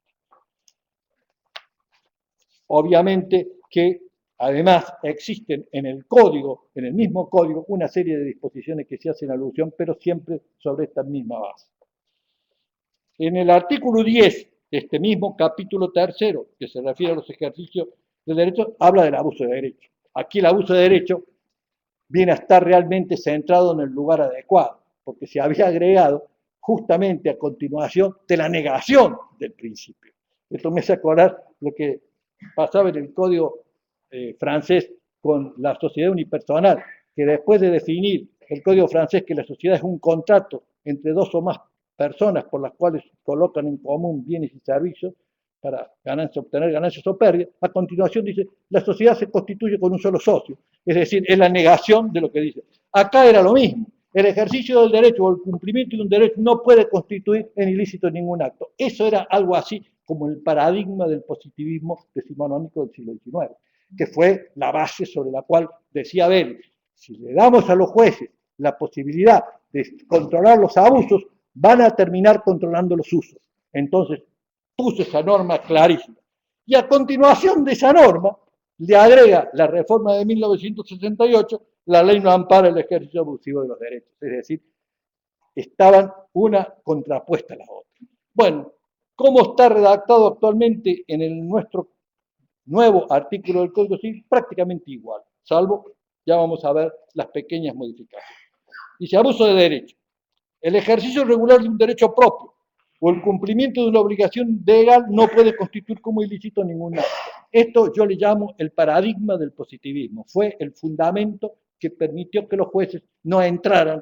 Obviamente que además existen en el código, en el mismo código, una serie de disposiciones que se hacen alusión, pero siempre sobre esta misma base. En el artículo 10 de este mismo capítulo tercero, que se refiere a los ejercicios del derecho, habla del abuso de derecho. Aquí el abuso de derecho viene a estar realmente centrado en el lugar adecuado, porque se había agregado justamente a continuación de la negación del principio. Esto me hace acordar lo que pasaba en el código francés con la sociedad unipersonal, que después de definir el código francés que la sociedad es un contrato entre dos o más personas por las cuales colocan en común bienes y servicios para obtener ganancias o pérdidas, a continuación dice, la sociedad se constituye con un solo socio, es decir, es la negación de lo que dice. Acá era lo mismo, el ejercicio del derecho o el cumplimiento de un derecho no puede constituir en ilícito ningún acto. Eso era algo así como el paradigma del positivismo decimonónico del siglo XIX, que fue la base sobre la cual decía Vélez, si le damos a los jueces la posibilidad de controlar los abusos, van a terminar controlando los usos. Entonces, puso esa norma clarísima. Y a continuación de esa norma, le agrega la reforma de 1968, la ley no ampara el ejercicio abusivo de los derechos. Es decir, estaban una contrapuesta a la otra. Bueno, ¿cómo está redactado actualmente en nuestro nuevo artículo del Código Civil? Prácticamente igual, salvo, ya vamos a ver las pequeñas modificaciones. Dice, abuso de derecho. El ejercicio regular de un derecho propio o el cumplimiento de una obligación legal no puede constituir como ilícito ningún acto. Esto yo le llamo el paradigma del positivismo. Fue el fundamento que permitió que los jueces no entraran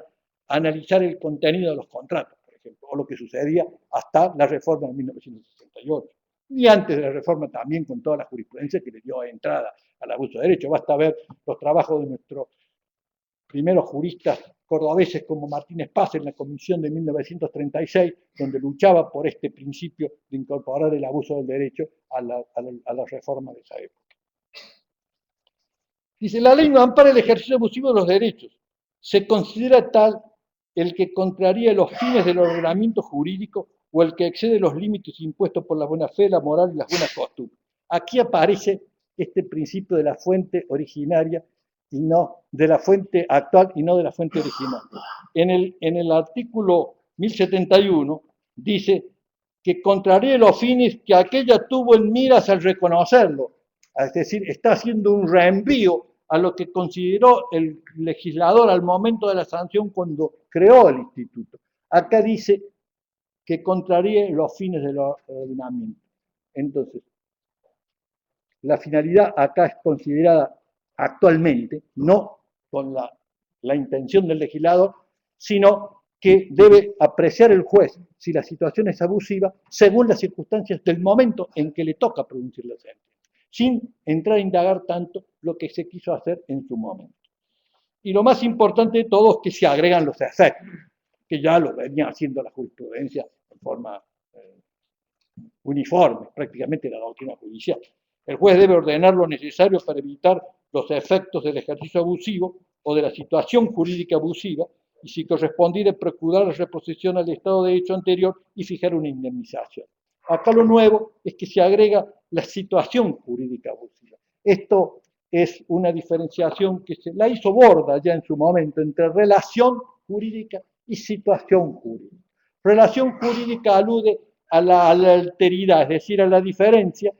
a analizar el contenido de los contratos, por ejemplo, o lo que sucedía hasta la reforma de 1968. Y antes de la reforma también con toda la jurisprudencia que le dio entrada al abuso de derecho. Basta ver los trabajos de nuestros primeros juristas cordobeses como Martínez Paz en la Comisión de 1936, donde luchaba por este principio de incorporar el abuso del derecho a la reforma de esa época. Dice, la ley no ampara el ejercicio abusivo de los derechos. Se considera tal el que contraría los fines del ordenamiento jurídico o el que excede los límites impuestos por la buena fe, la moral y las buenas costumbres. Aquí aparece este principio de la fuente originaria y no de la fuente actual y no de la fuente original. En el artículo 1071 dice que contraría los fines que aquella tuvo en miras al reconocerlo. Es decir, está haciendo un reenvío a lo que consideró el legislador al momento de la sanción cuando creó el instituto. Acá dice que contraría los fines del ordenamiento. Entonces, la finalidad acá es considerada actualmente, no con la intención del legislador, sino que debe apreciar el juez si la situación es abusiva según las circunstancias del momento en que le toca producir la sentencia, sin entrar a indagar tanto lo que se quiso hacer en su momento. Y lo más importante de todo es que se agregan los efectos, que ya lo venía haciendo la jurisprudencia en forma uniforme, prácticamente la doctrina judicial. El juez debe ordenar lo necesario para evitar los efectos del ejercicio abusivo o de la situación jurídica abusiva y, si correspondiere, procurar la reposición al estado de derecho anterior y fijar una indemnización. Acá lo nuevo es que se agrega la situación jurídica abusiva. Esto es una diferenciación que se la hizo Borda ya en su momento entre relación jurídica y situación jurídica. Relación jurídica alude a la alteridad, es decir, a la diferencia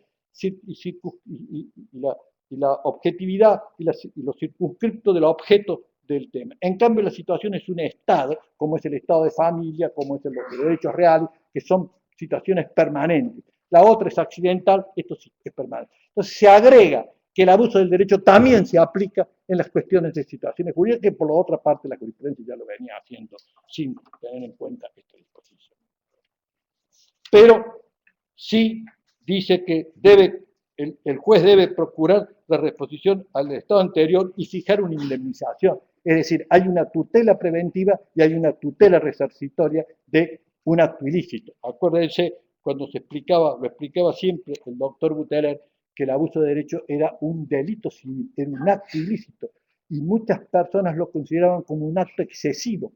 y la objetividad y lo circunscripto del objeto del tema. En cambio, la situación es un estado, como es el estado de familia, como es los derechos reales, que son situaciones permanentes. La otra es accidental, esto sí es permanente. Entonces se agrega que el abuso del derecho también se aplica en las cuestiones de situaciones jurídicas, que por la otra parte la jurisprudencia ya lo venía haciendo sin tener en cuenta esta disposición. Pero sí dice que el juez debe procurar la reposición al estado anterior y fijar una indemnización. Es decir, hay una tutela preventiva y hay una tutela resarcitoria de un acto ilícito. Acuérdense, cuando lo explicaba siempre el doctor Buteler, que el abuso de derecho era un delito civil, era un acto ilícito. Y muchas personas lo consideraban como un acto excesivo.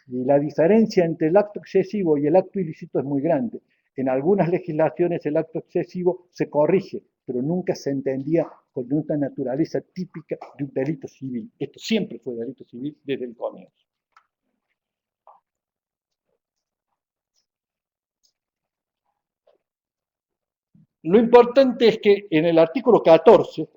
Y la diferencia entre el acto excesivo y el acto ilícito es muy grande. En algunas legislaciones el acto excesivo se corrige, pero nunca se entendía con una naturaleza típica de un delito civil. Esto siempre fue delito civil desde el comienzo. Lo importante es que en el artículo 14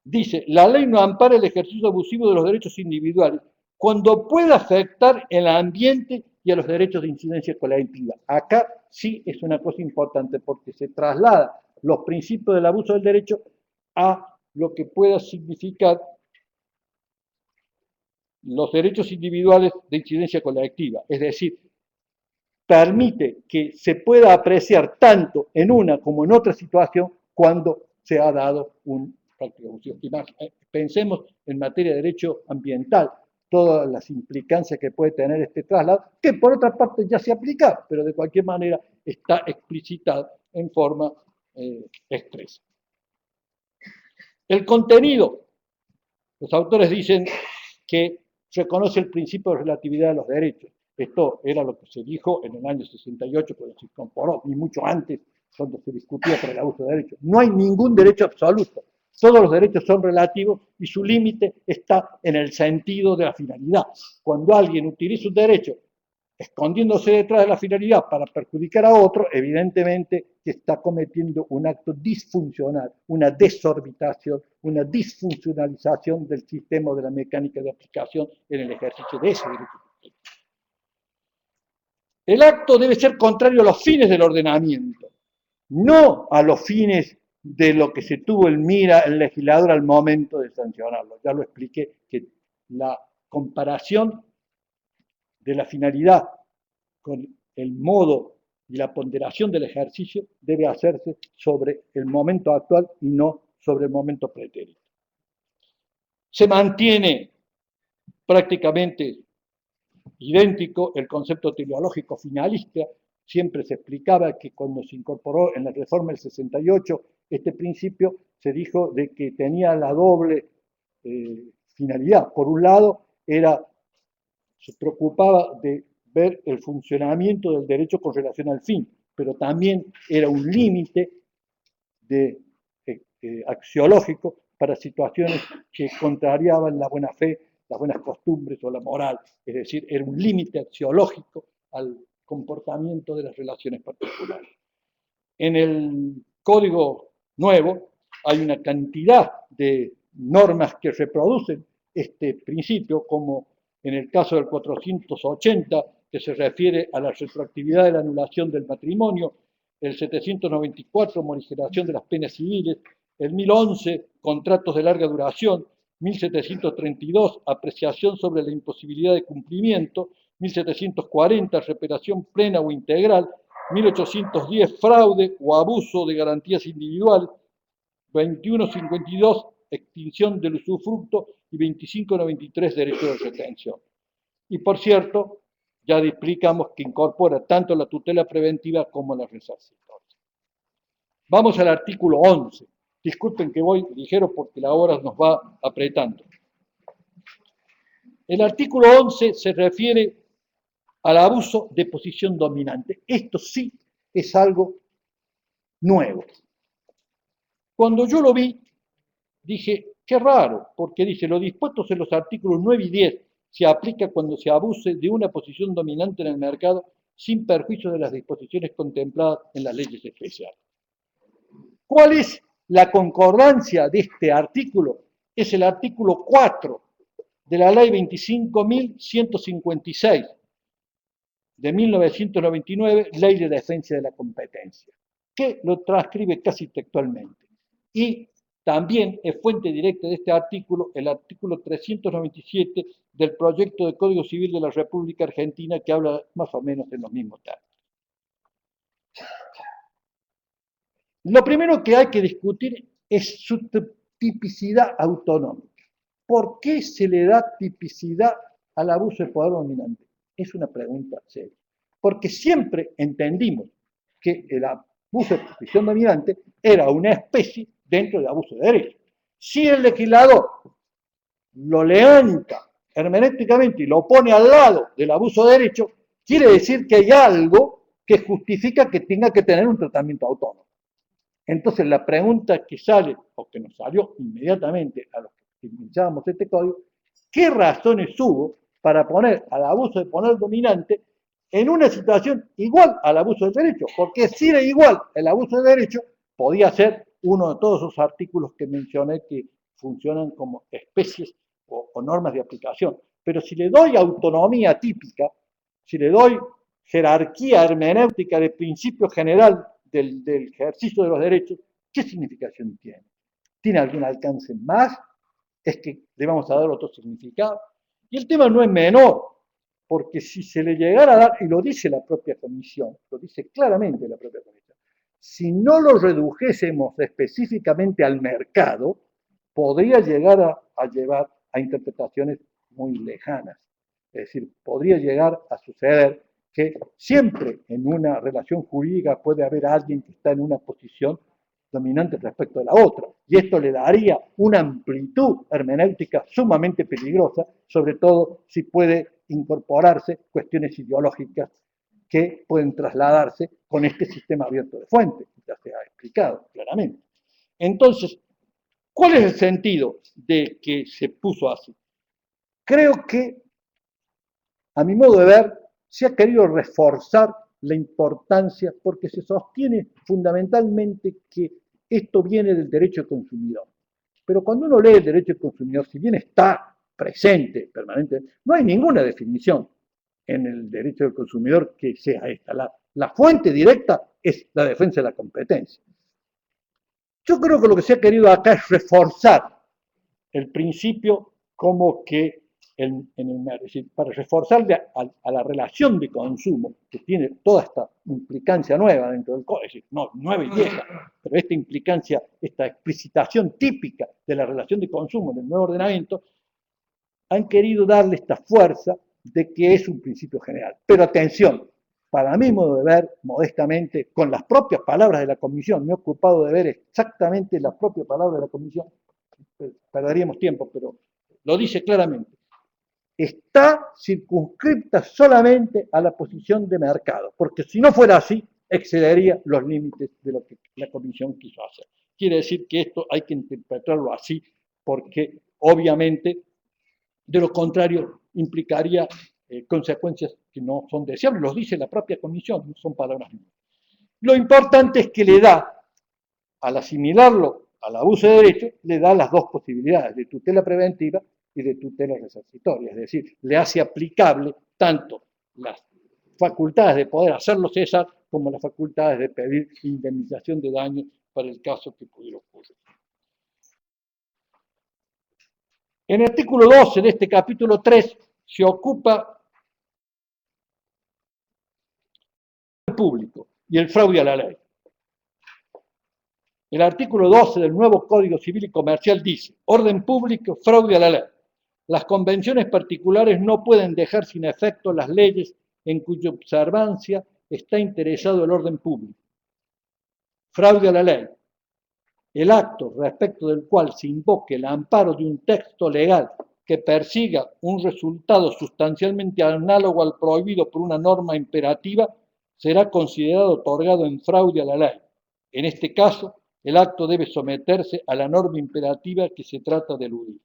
dice, la ley no ampara el ejercicio abusivo de los derechos individuales cuando pueda afectar el ambiente y a los derechos de incidencia colectiva. Acá sí es una cosa importante porque se traslada los principios del abuso del derecho a lo que pueda significar los derechos individuales de incidencia colectiva. Es decir, permite que se pueda apreciar tanto en una como en otra situación cuando se ha dado un práctico abusivo. Pensemos en materia de derecho ambiental, todas las implicancias que puede tener este traslado, que por otra parte ya se aplica, pero de cualquier manera está explicitado en forma expresa. El contenido, los autores dicen que reconoce el principio de relatividad de los derechos. Esto era lo que se dijo en el año 68 cuando se incorporó, y mucho antes cuando se discutía por el abuso de derechos. No hay ningún derecho absoluto. Todos los derechos son relativos y su límite está en el sentido de la finalidad. Cuando alguien utiliza un derecho escondiéndose detrás de la finalidad para perjudicar a otro, evidentemente que está cometiendo un acto disfuncional, una desorbitación, una disfuncionalización del sistema de la mecánica de aplicación en el ejercicio de ese derecho. El acto debe ser contrario a los fines del ordenamiento, no a los fines de lo que se tuvo en mira el legislador al momento de sancionarlo. Ya lo expliqué, que la comparación de la finalidad con el modo y la ponderación del ejercicio debe hacerse sobre el momento actual y no sobre el momento pretérito. Se mantiene prácticamente idéntico el concepto teleológico finalista. Siempre se explicaba que cuando se incorporó en la reforma del 68 este principio, se dijo de que tenía la doble finalidad. Por un lado, se preocupaba de ver el funcionamiento del derecho con relación al fin, pero también era un límite axiológico para situaciones que contrariaban la buena fe, las buenas costumbres o la moral. Es decir, era un límite axiológico al comportamiento de las relaciones particulares. En el Código Nuevo hay una cantidad de normas que reproducen este principio, como en el caso del 480, que se refiere a la retroactividad de la anulación del matrimonio, el 794, morigeración de las penas civiles, el 1011, contratos de larga duración, 1732, apreciación sobre la imposibilidad de cumplimiento, 1740, reparación plena o integral, 1810, fraude o abuso de garantías individuales, 2152, extinción del usufructo y 2593, derecho de retención. Y por cierto, ya explicamos que incorpora tanto la tutela preventiva como la resarcitoria. Vamos al artículo 11. Disculpen que voy ligero porque la hora nos va apretando. El artículo 11 se refiere al abuso de posición dominante. Esto sí es algo nuevo. Cuando yo lo vi, dije, qué raro, porque dice, lo dispuesto en los artículos 9 y 10 se aplica cuando se abuse de una posición dominante en el mercado sin perjuicio de las disposiciones contempladas en las leyes especiales. ¿Cuál es la concordancia de este artículo? Es el artículo 4 de la ley 25.156 de 1999, Ley de Defensa de la Competencia, que lo transcribe casi textualmente. Y también es fuente directa de este artículo el artículo 397 del proyecto de Código Civil de la República Argentina, que habla más o menos en los mismos términos. Lo primero que hay que discutir es su tipicidad autonómica. ¿Por qué se le da tipicidad al abuso de poder dominante? Es una pregunta seria. Porque siempre entendimos que el abuso de posición dominante era una especie dentro del abuso de derecho. Si el legislador lo levanta hermenéuticamente y lo pone al lado del abuso de derecho, quiere decir que hay algo que justifica que tenga que tener un tratamiento autónomo. Entonces la pregunta que sale, o que nos salió inmediatamente a los que iniciábamos este código, ¿qué razones hubo para poner al abuso de poder dominante en una situación igual al abuso del derecho? Porque si era igual el abuso del derecho, podía ser uno de todos esos artículos que mencioné que funcionan como especies o normas de aplicación. Pero si le doy autonomía típica, si le doy jerarquía hermenéutica de principio general del ejercicio de los derechos, ¿qué significación tiene? ¿Tiene algún alcance más? ¿Es que le vamos a dar otro significado? Y el tema no es menor, porque si se le llegara a dar, y lo dice la propia comisión, lo dice claramente la propia comisión, si no lo redujésemos específicamente al mercado, podría llegar a llevar a interpretaciones muy lejanas. Es decir, podría llegar a suceder que siempre en una relación jurídica puede haber alguien que está en una posición dominante respecto de la otra. Y esto le daría una amplitud hermenéutica sumamente peligrosa, sobre todo si puede incorporarse cuestiones ideológicas que pueden trasladarse con este sistema abierto de fuentes, que ya se ha explicado claramente. Entonces, ¿cuál es el sentido de que se puso así? Creo que, a mi modo de ver, se ha querido reforzar la importancia, porque se sostiene fundamentalmente que esto viene del derecho del consumidor. Pero cuando uno lee el derecho del consumidor, si bien está presente permanentemente, no hay ninguna definición en el derecho del consumidor que sea esta. La fuente directa es la defensa de la competencia. Yo creo que lo que se ha querido acá es reforzar el principio como que es decir, para reforzarle a la relación de consumo, que tiene toda esta implicancia nueva dentro del código, es decir, no nueva y vieja, pero esta implicancia, esta explicitación típica de la relación de consumo en el nuevo ordenamiento, han querido darle esta fuerza de que es un principio general. Pero atención, para mi modo de ver, modestamente, con las propias palabras de la Comisión, me he ocupado de ver exactamente las propias palabras de la Comisión, perderíamos tiempo, pero lo dice claramente, está circunscripta solamente a la posición de mercado, porque si no fuera así, excedería los límites de lo que la Comisión quiso hacer. Quiere decir que esto hay que interpretarlo así, porque obviamente, de lo contrario, implicaría consecuencias que no son deseables, los dice la propia Comisión, no son palabras mías. Lo importante es que le da, al asimilarlo al abuso de derecho, le da las dos posibilidades, de tutela preventiva y de tutela resarcitoria, es decir, le hace aplicable tanto las facultades de poder hacerlo cesar como las facultades de pedir indemnización de daños para el caso que pudiera ocurrir. En el artículo 12 de este capítulo 3 se ocupa el público y el fraude a la ley. El artículo 12 del nuevo Código Civil y Comercial dice: orden público, fraude a la ley. Las convenciones particulares no pueden dejar sin efecto las leyes en cuya observancia está interesado el orden público. Fraude a la ley. El acto respecto del cual se invoque el amparo de un texto legal que persiga un resultado sustancialmente análogo al prohibido por una norma imperativa será considerado otorgado en fraude a la ley. En este caso, el acto debe someterse a la norma imperativa que se trata de eludir.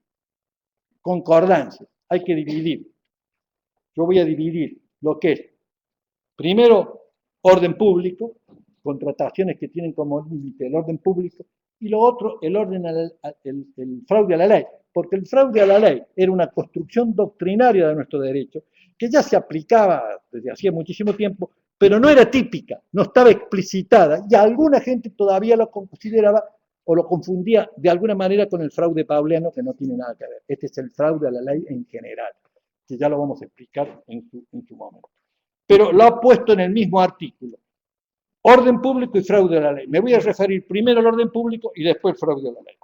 Concordancia, hay que dividir. Yo voy a dividir lo que es, primero, orden público, contrataciones que tienen como límite el orden público, y lo otro, el fraude a la ley, porque el fraude a la ley era una construcción doctrinaria de nuestro derecho, que ya se aplicaba desde hacía muchísimo tiempo, pero no era típica, no estaba explicitada, y alguna gente todavía lo consideraba o lo confundía de alguna manera con el fraude pauliano, que no tiene nada que ver. Este es el fraude a la ley en general, que ya lo vamos a explicar en su momento. Pero lo ha puesto en el mismo artículo. Orden público y fraude a la ley. Me voy a referir primero al orden público y después al fraude a la ley.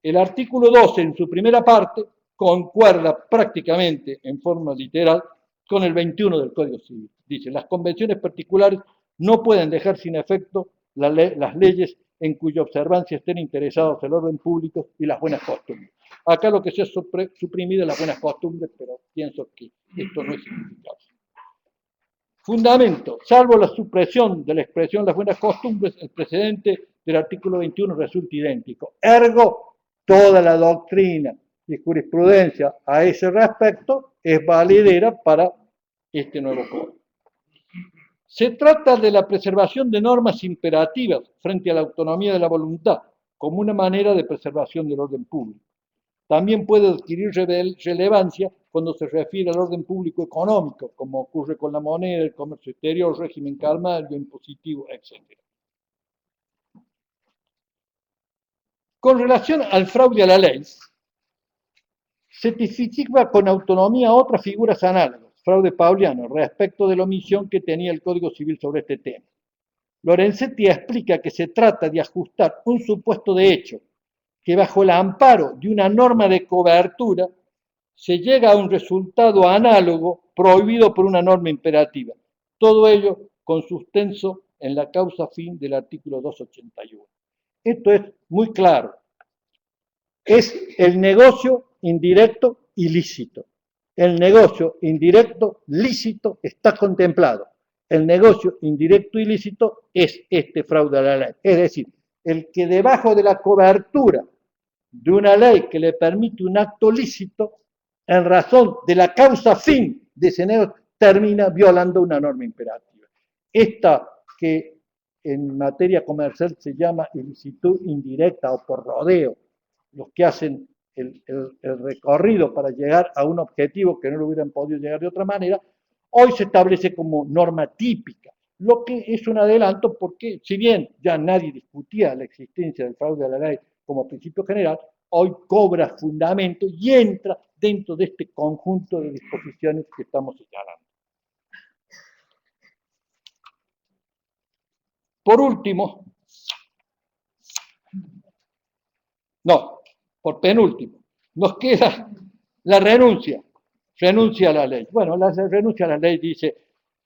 El artículo 12, en su primera parte, concuerda prácticamente en forma literal con el 21 del Código Civil. Dice: las convenciones particulares no pueden dejar sin efecto las leyes en cuya observancia estén interesados el orden público y las buenas costumbres. Acá lo que se ha suprimido es las buenas costumbres, pero pienso que esto no es significativo. Fundamento: salvo la supresión de la expresión las buenas costumbres, el precedente del artículo 21 resulta idéntico. Ergo, toda la doctrina y jurisprudencia a ese respecto es valedera para este nuevo código. Se trata de la preservación de normas imperativas frente a la autonomía de la voluntad, como una manera de preservación del orden público. También puede adquirir relevancia cuando se refiere al orden público económico, como ocurre con la moneda, el comercio exterior, régimen calmario, impositivo, etc. Con relación al fraude a la ley, se tipifica con autonomía otras figuras análogas, fraude pauliano, respecto de la omisión que tenía el Código Civil sobre este tema. Lorenzetti explica que se trata de ajustar un supuesto de hecho que bajo el amparo de una norma de cobertura se llega a un resultado análogo prohibido por una norma imperativa. Todo ello con sustento en la causa fin del artículo 281. Esto es muy claro. Es el negocio indirecto ilícito. El negocio indirecto lícito está contemplado. El negocio indirecto ilícito es este fraude a la ley. Es decir, el que debajo de la cobertura de una ley que le permite un acto lícito, en razón de la causa fin de ese negocio, termina violando una norma imperativa. Esta que en materia comercial se llama ilicitud indirecta o por rodeo, los que hacen el recorrido para llegar a un objetivo que no lo hubieran podido llegar de otra manera, hoy se establece como norma típica, lo que es un adelanto porque si bien ya nadie discutía la existencia del fraude a la ley como principio general, hoy cobra fundamento y entra dentro de este conjunto de disposiciones que estamos señalando. Por último, por penúltimo, nos queda la renuncia a la ley. Bueno, la renuncia a la ley dice,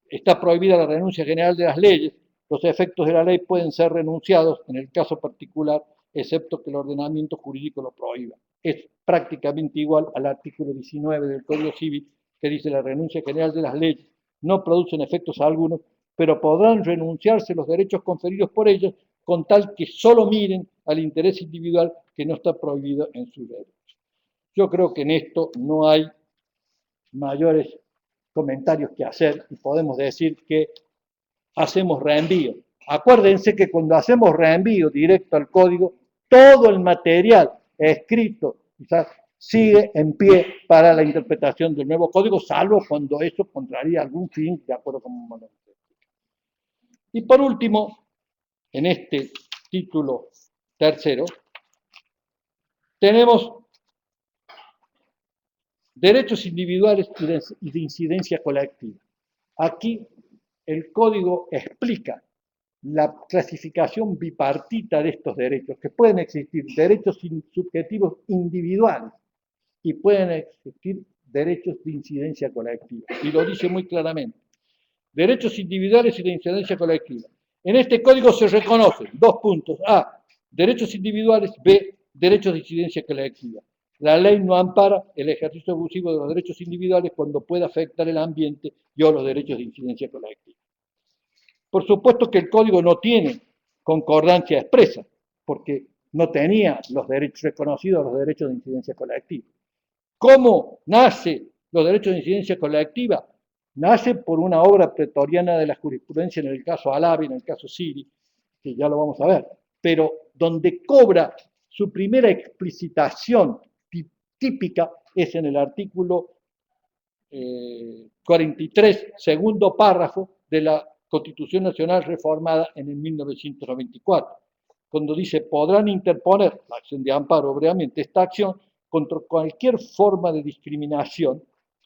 está prohibida la renuncia general de las leyes, los efectos de la ley pueden ser renunciados en el caso particular, excepto que el ordenamiento jurídico lo prohíba. Es prácticamente igual al artículo 19 del Código Civil, que dice la renuncia general de las leyes no producen efectos algunos, pero podrán renunciarse los derechos conferidos por ellos con tal que solo miren al interés individual que no está prohibido en sus derechos. Yo creo que en esto no hay mayores comentarios que hacer y podemos decir que hacemos reenvío. Acuérdense que cuando hacemos reenvío directo al código, todo el material escrito quizás sigue en pie para la interpretación del nuevo código, salvo cuando eso contraría algún fin, de acuerdo con un momento. Y por último, en este título tercero, tenemos derechos individuales y de incidencia colectiva. Aquí el código explica la clasificación bipartita de estos derechos, que pueden existir derechos subjetivos individuales y pueden existir derechos de incidencia colectiva. Y lo dice muy claramente. Derechos individuales y de incidencia colectiva. En este código se reconocen dos puntos. A, derechos individuales. B, derechos de incidencia colectiva. La ley no ampara el ejercicio abusivo de los derechos individuales cuando pueda afectar el ambiente y o los derechos de incidencia colectiva. Por supuesto que el código no tiene concordancia expresa, porque no tenía los derechos reconocidos, los derechos de incidencia colectiva. ¿Cómo nace los derechos de incidencia colectiva? Nace por una obra pretoriana de la jurisprudencia en el caso Alavi, en el caso Siri, que ya lo vamos a ver, pero donde cobra su primera explicitación típica es en el artículo 43, segundo párrafo de la Constitución Nacional reformada en el 1994, cuando dice, podrán interponer la acción de amparo, brevemente, esta acción contra cualquier forma de discriminación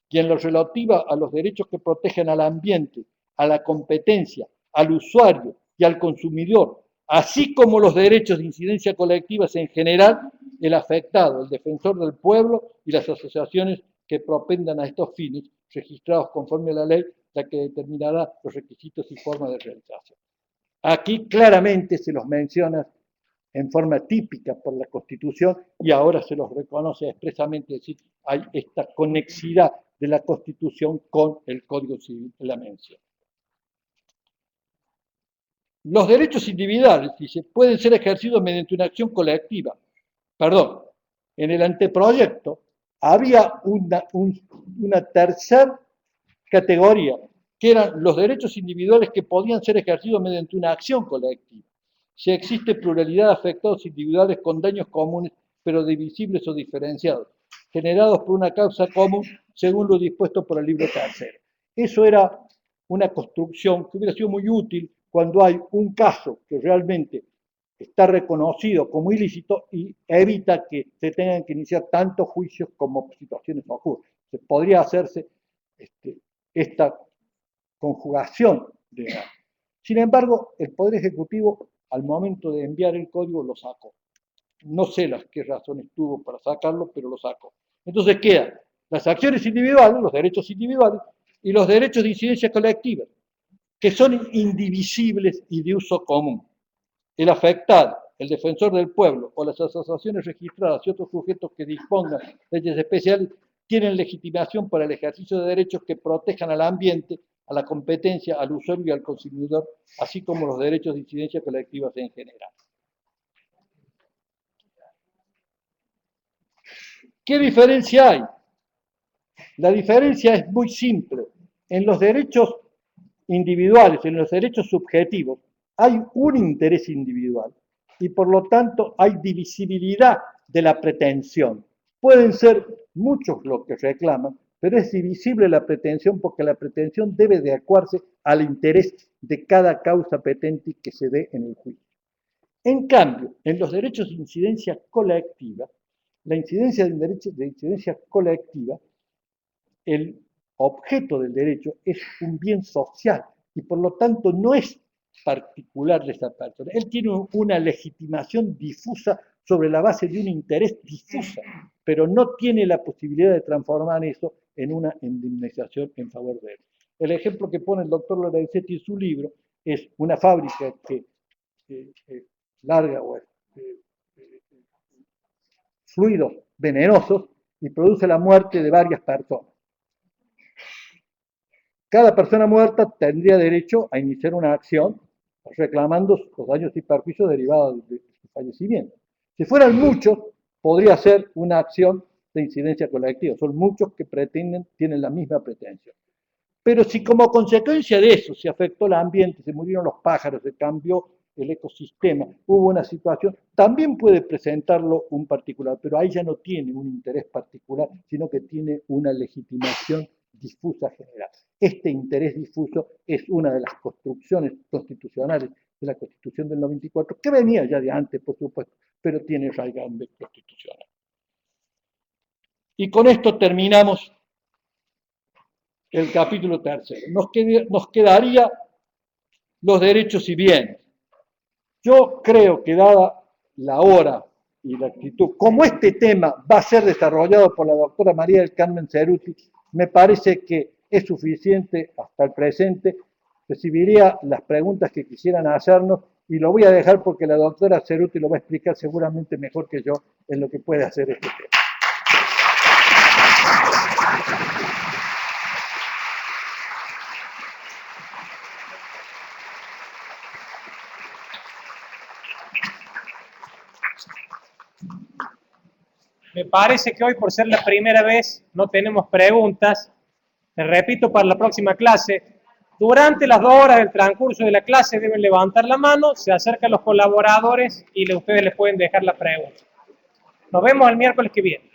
y en lo relativo a los derechos que protegen al ambiente, a la competencia, al usuario y al consumidor, así como los derechos de incidencia colectivas en general, el afectado, el defensor del pueblo y las asociaciones que propendan a estos fines, registrados conforme a la ley, la que determinará los requisitos y formas de realización. Aquí claramente se los menciona en forma típica por la Constitución y ahora se los reconoce expresamente, es decir, hay esta conexidad de la Constitución con el Código Civil de la mención. Los derechos individuales, dice, pueden ser ejercidos mediante una acción colectiva. Perdón, en el anteproyecto había una tercera categoría, que eran los derechos individuales que podían ser ejercidos mediante una acción colectiva. Si existe pluralidad de afectados individuales con daños comunes, pero divisibles o diferenciados, generados por una causa común, según lo dispuesto por el libro tercero. Eso era una construcción que hubiera sido muy útil cuando hay un caso que realmente está reconocido como ilícito y evita que se tengan que iniciar tantos juicios como situaciones ocurren. Se podría hacerse esta conjugación de... Sin embargo, el Poder Ejecutivo, al momento de enviar el código, lo sacó. No sé qué razones tuvo para sacarlo, pero lo sacó. Entonces quedan las acciones individuales, los derechos individuales, y los derechos de incidencia colectiva, que son indivisibles y de uso común. El afectado, el defensor del pueblo o las asociaciones registradas y otros sujetos que dispongan leyes especiales tienen legitimación para el ejercicio de derechos que protejan al ambiente, a la competencia, al usuario y al consumidor, así como los derechos de incidencia colectiva en general. ¿Qué diferencia hay? La diferencia es muy simple. En los derechos individuales, en los derechos subjetivos, hay un interés individual y por lo tanto hay divisibilidad de la pretensión. Pueden ser muchos los que reclaman, pero es divisible la pretensión porque la pretensión debe de adecuarse al interés de cada causa petente que se dé en el juicio. En cambio, en los derechos de incidencia colectiva, la incidencia del derecho de incidencia colectiva, el objeto del derecho es un bien social y por lo tanto no es particular de esa persona. Él tiene una legitimación difusa sobre la base de un interés difusa, pero no tiene la posibilidad de transformar eso en una indemnización en favor de él. El ejemplo que pone el doctor Lorenzetti en su libro es una fábrica que larga fluidos venenosos y produce la muerte de varias personas. Cada persona muerta tendría derecho a iniciar una acción reclamando los daños y perjuicios derivados de su fallecimiento. Si fueran muchos, podría ser una acción de incidencia colectiva. Son muchos que tienen la misma pretensión. Pero si como consecuencia de eso se afectó el ambiente, se murieron los pájaros, se cambió el ecosistema, hubo una situación, también puede presentarlo un particular, pero ahí ya no tiene un interés particular, sino que tiene una legitimación difusa general. Este interés difuso es una de las construcciones constitucionales de la Constitución del 94, que venía ya de antes, por supuesto, pero tiene raigambre constitucional. Y con esto terminamos el capítulo tercero. Nos quedaría los derechos y bienes. Yo creo que dada la hora y la actitud, como este tema va a ser desarrollado por la doctora María del Carmen Ceruti, me parece que es suficiente hasta el presente. Recibiría las preguntas que quisieran hacernos y lo voy a dejar porque la doctora Ceruti lo va a explicar seguramente mejor que yo en lo que puede hacer este tema. Me parece que hoy, por ser la primera vez, no tenemos preguntas. Les repito, para la próxima clase, durante las 2 horas del transcurso de la clase deben levantar la mano, se acercan los colaboradores y ustedes les pueden dejar la pregunta. Nos vemos el miércoles que viene.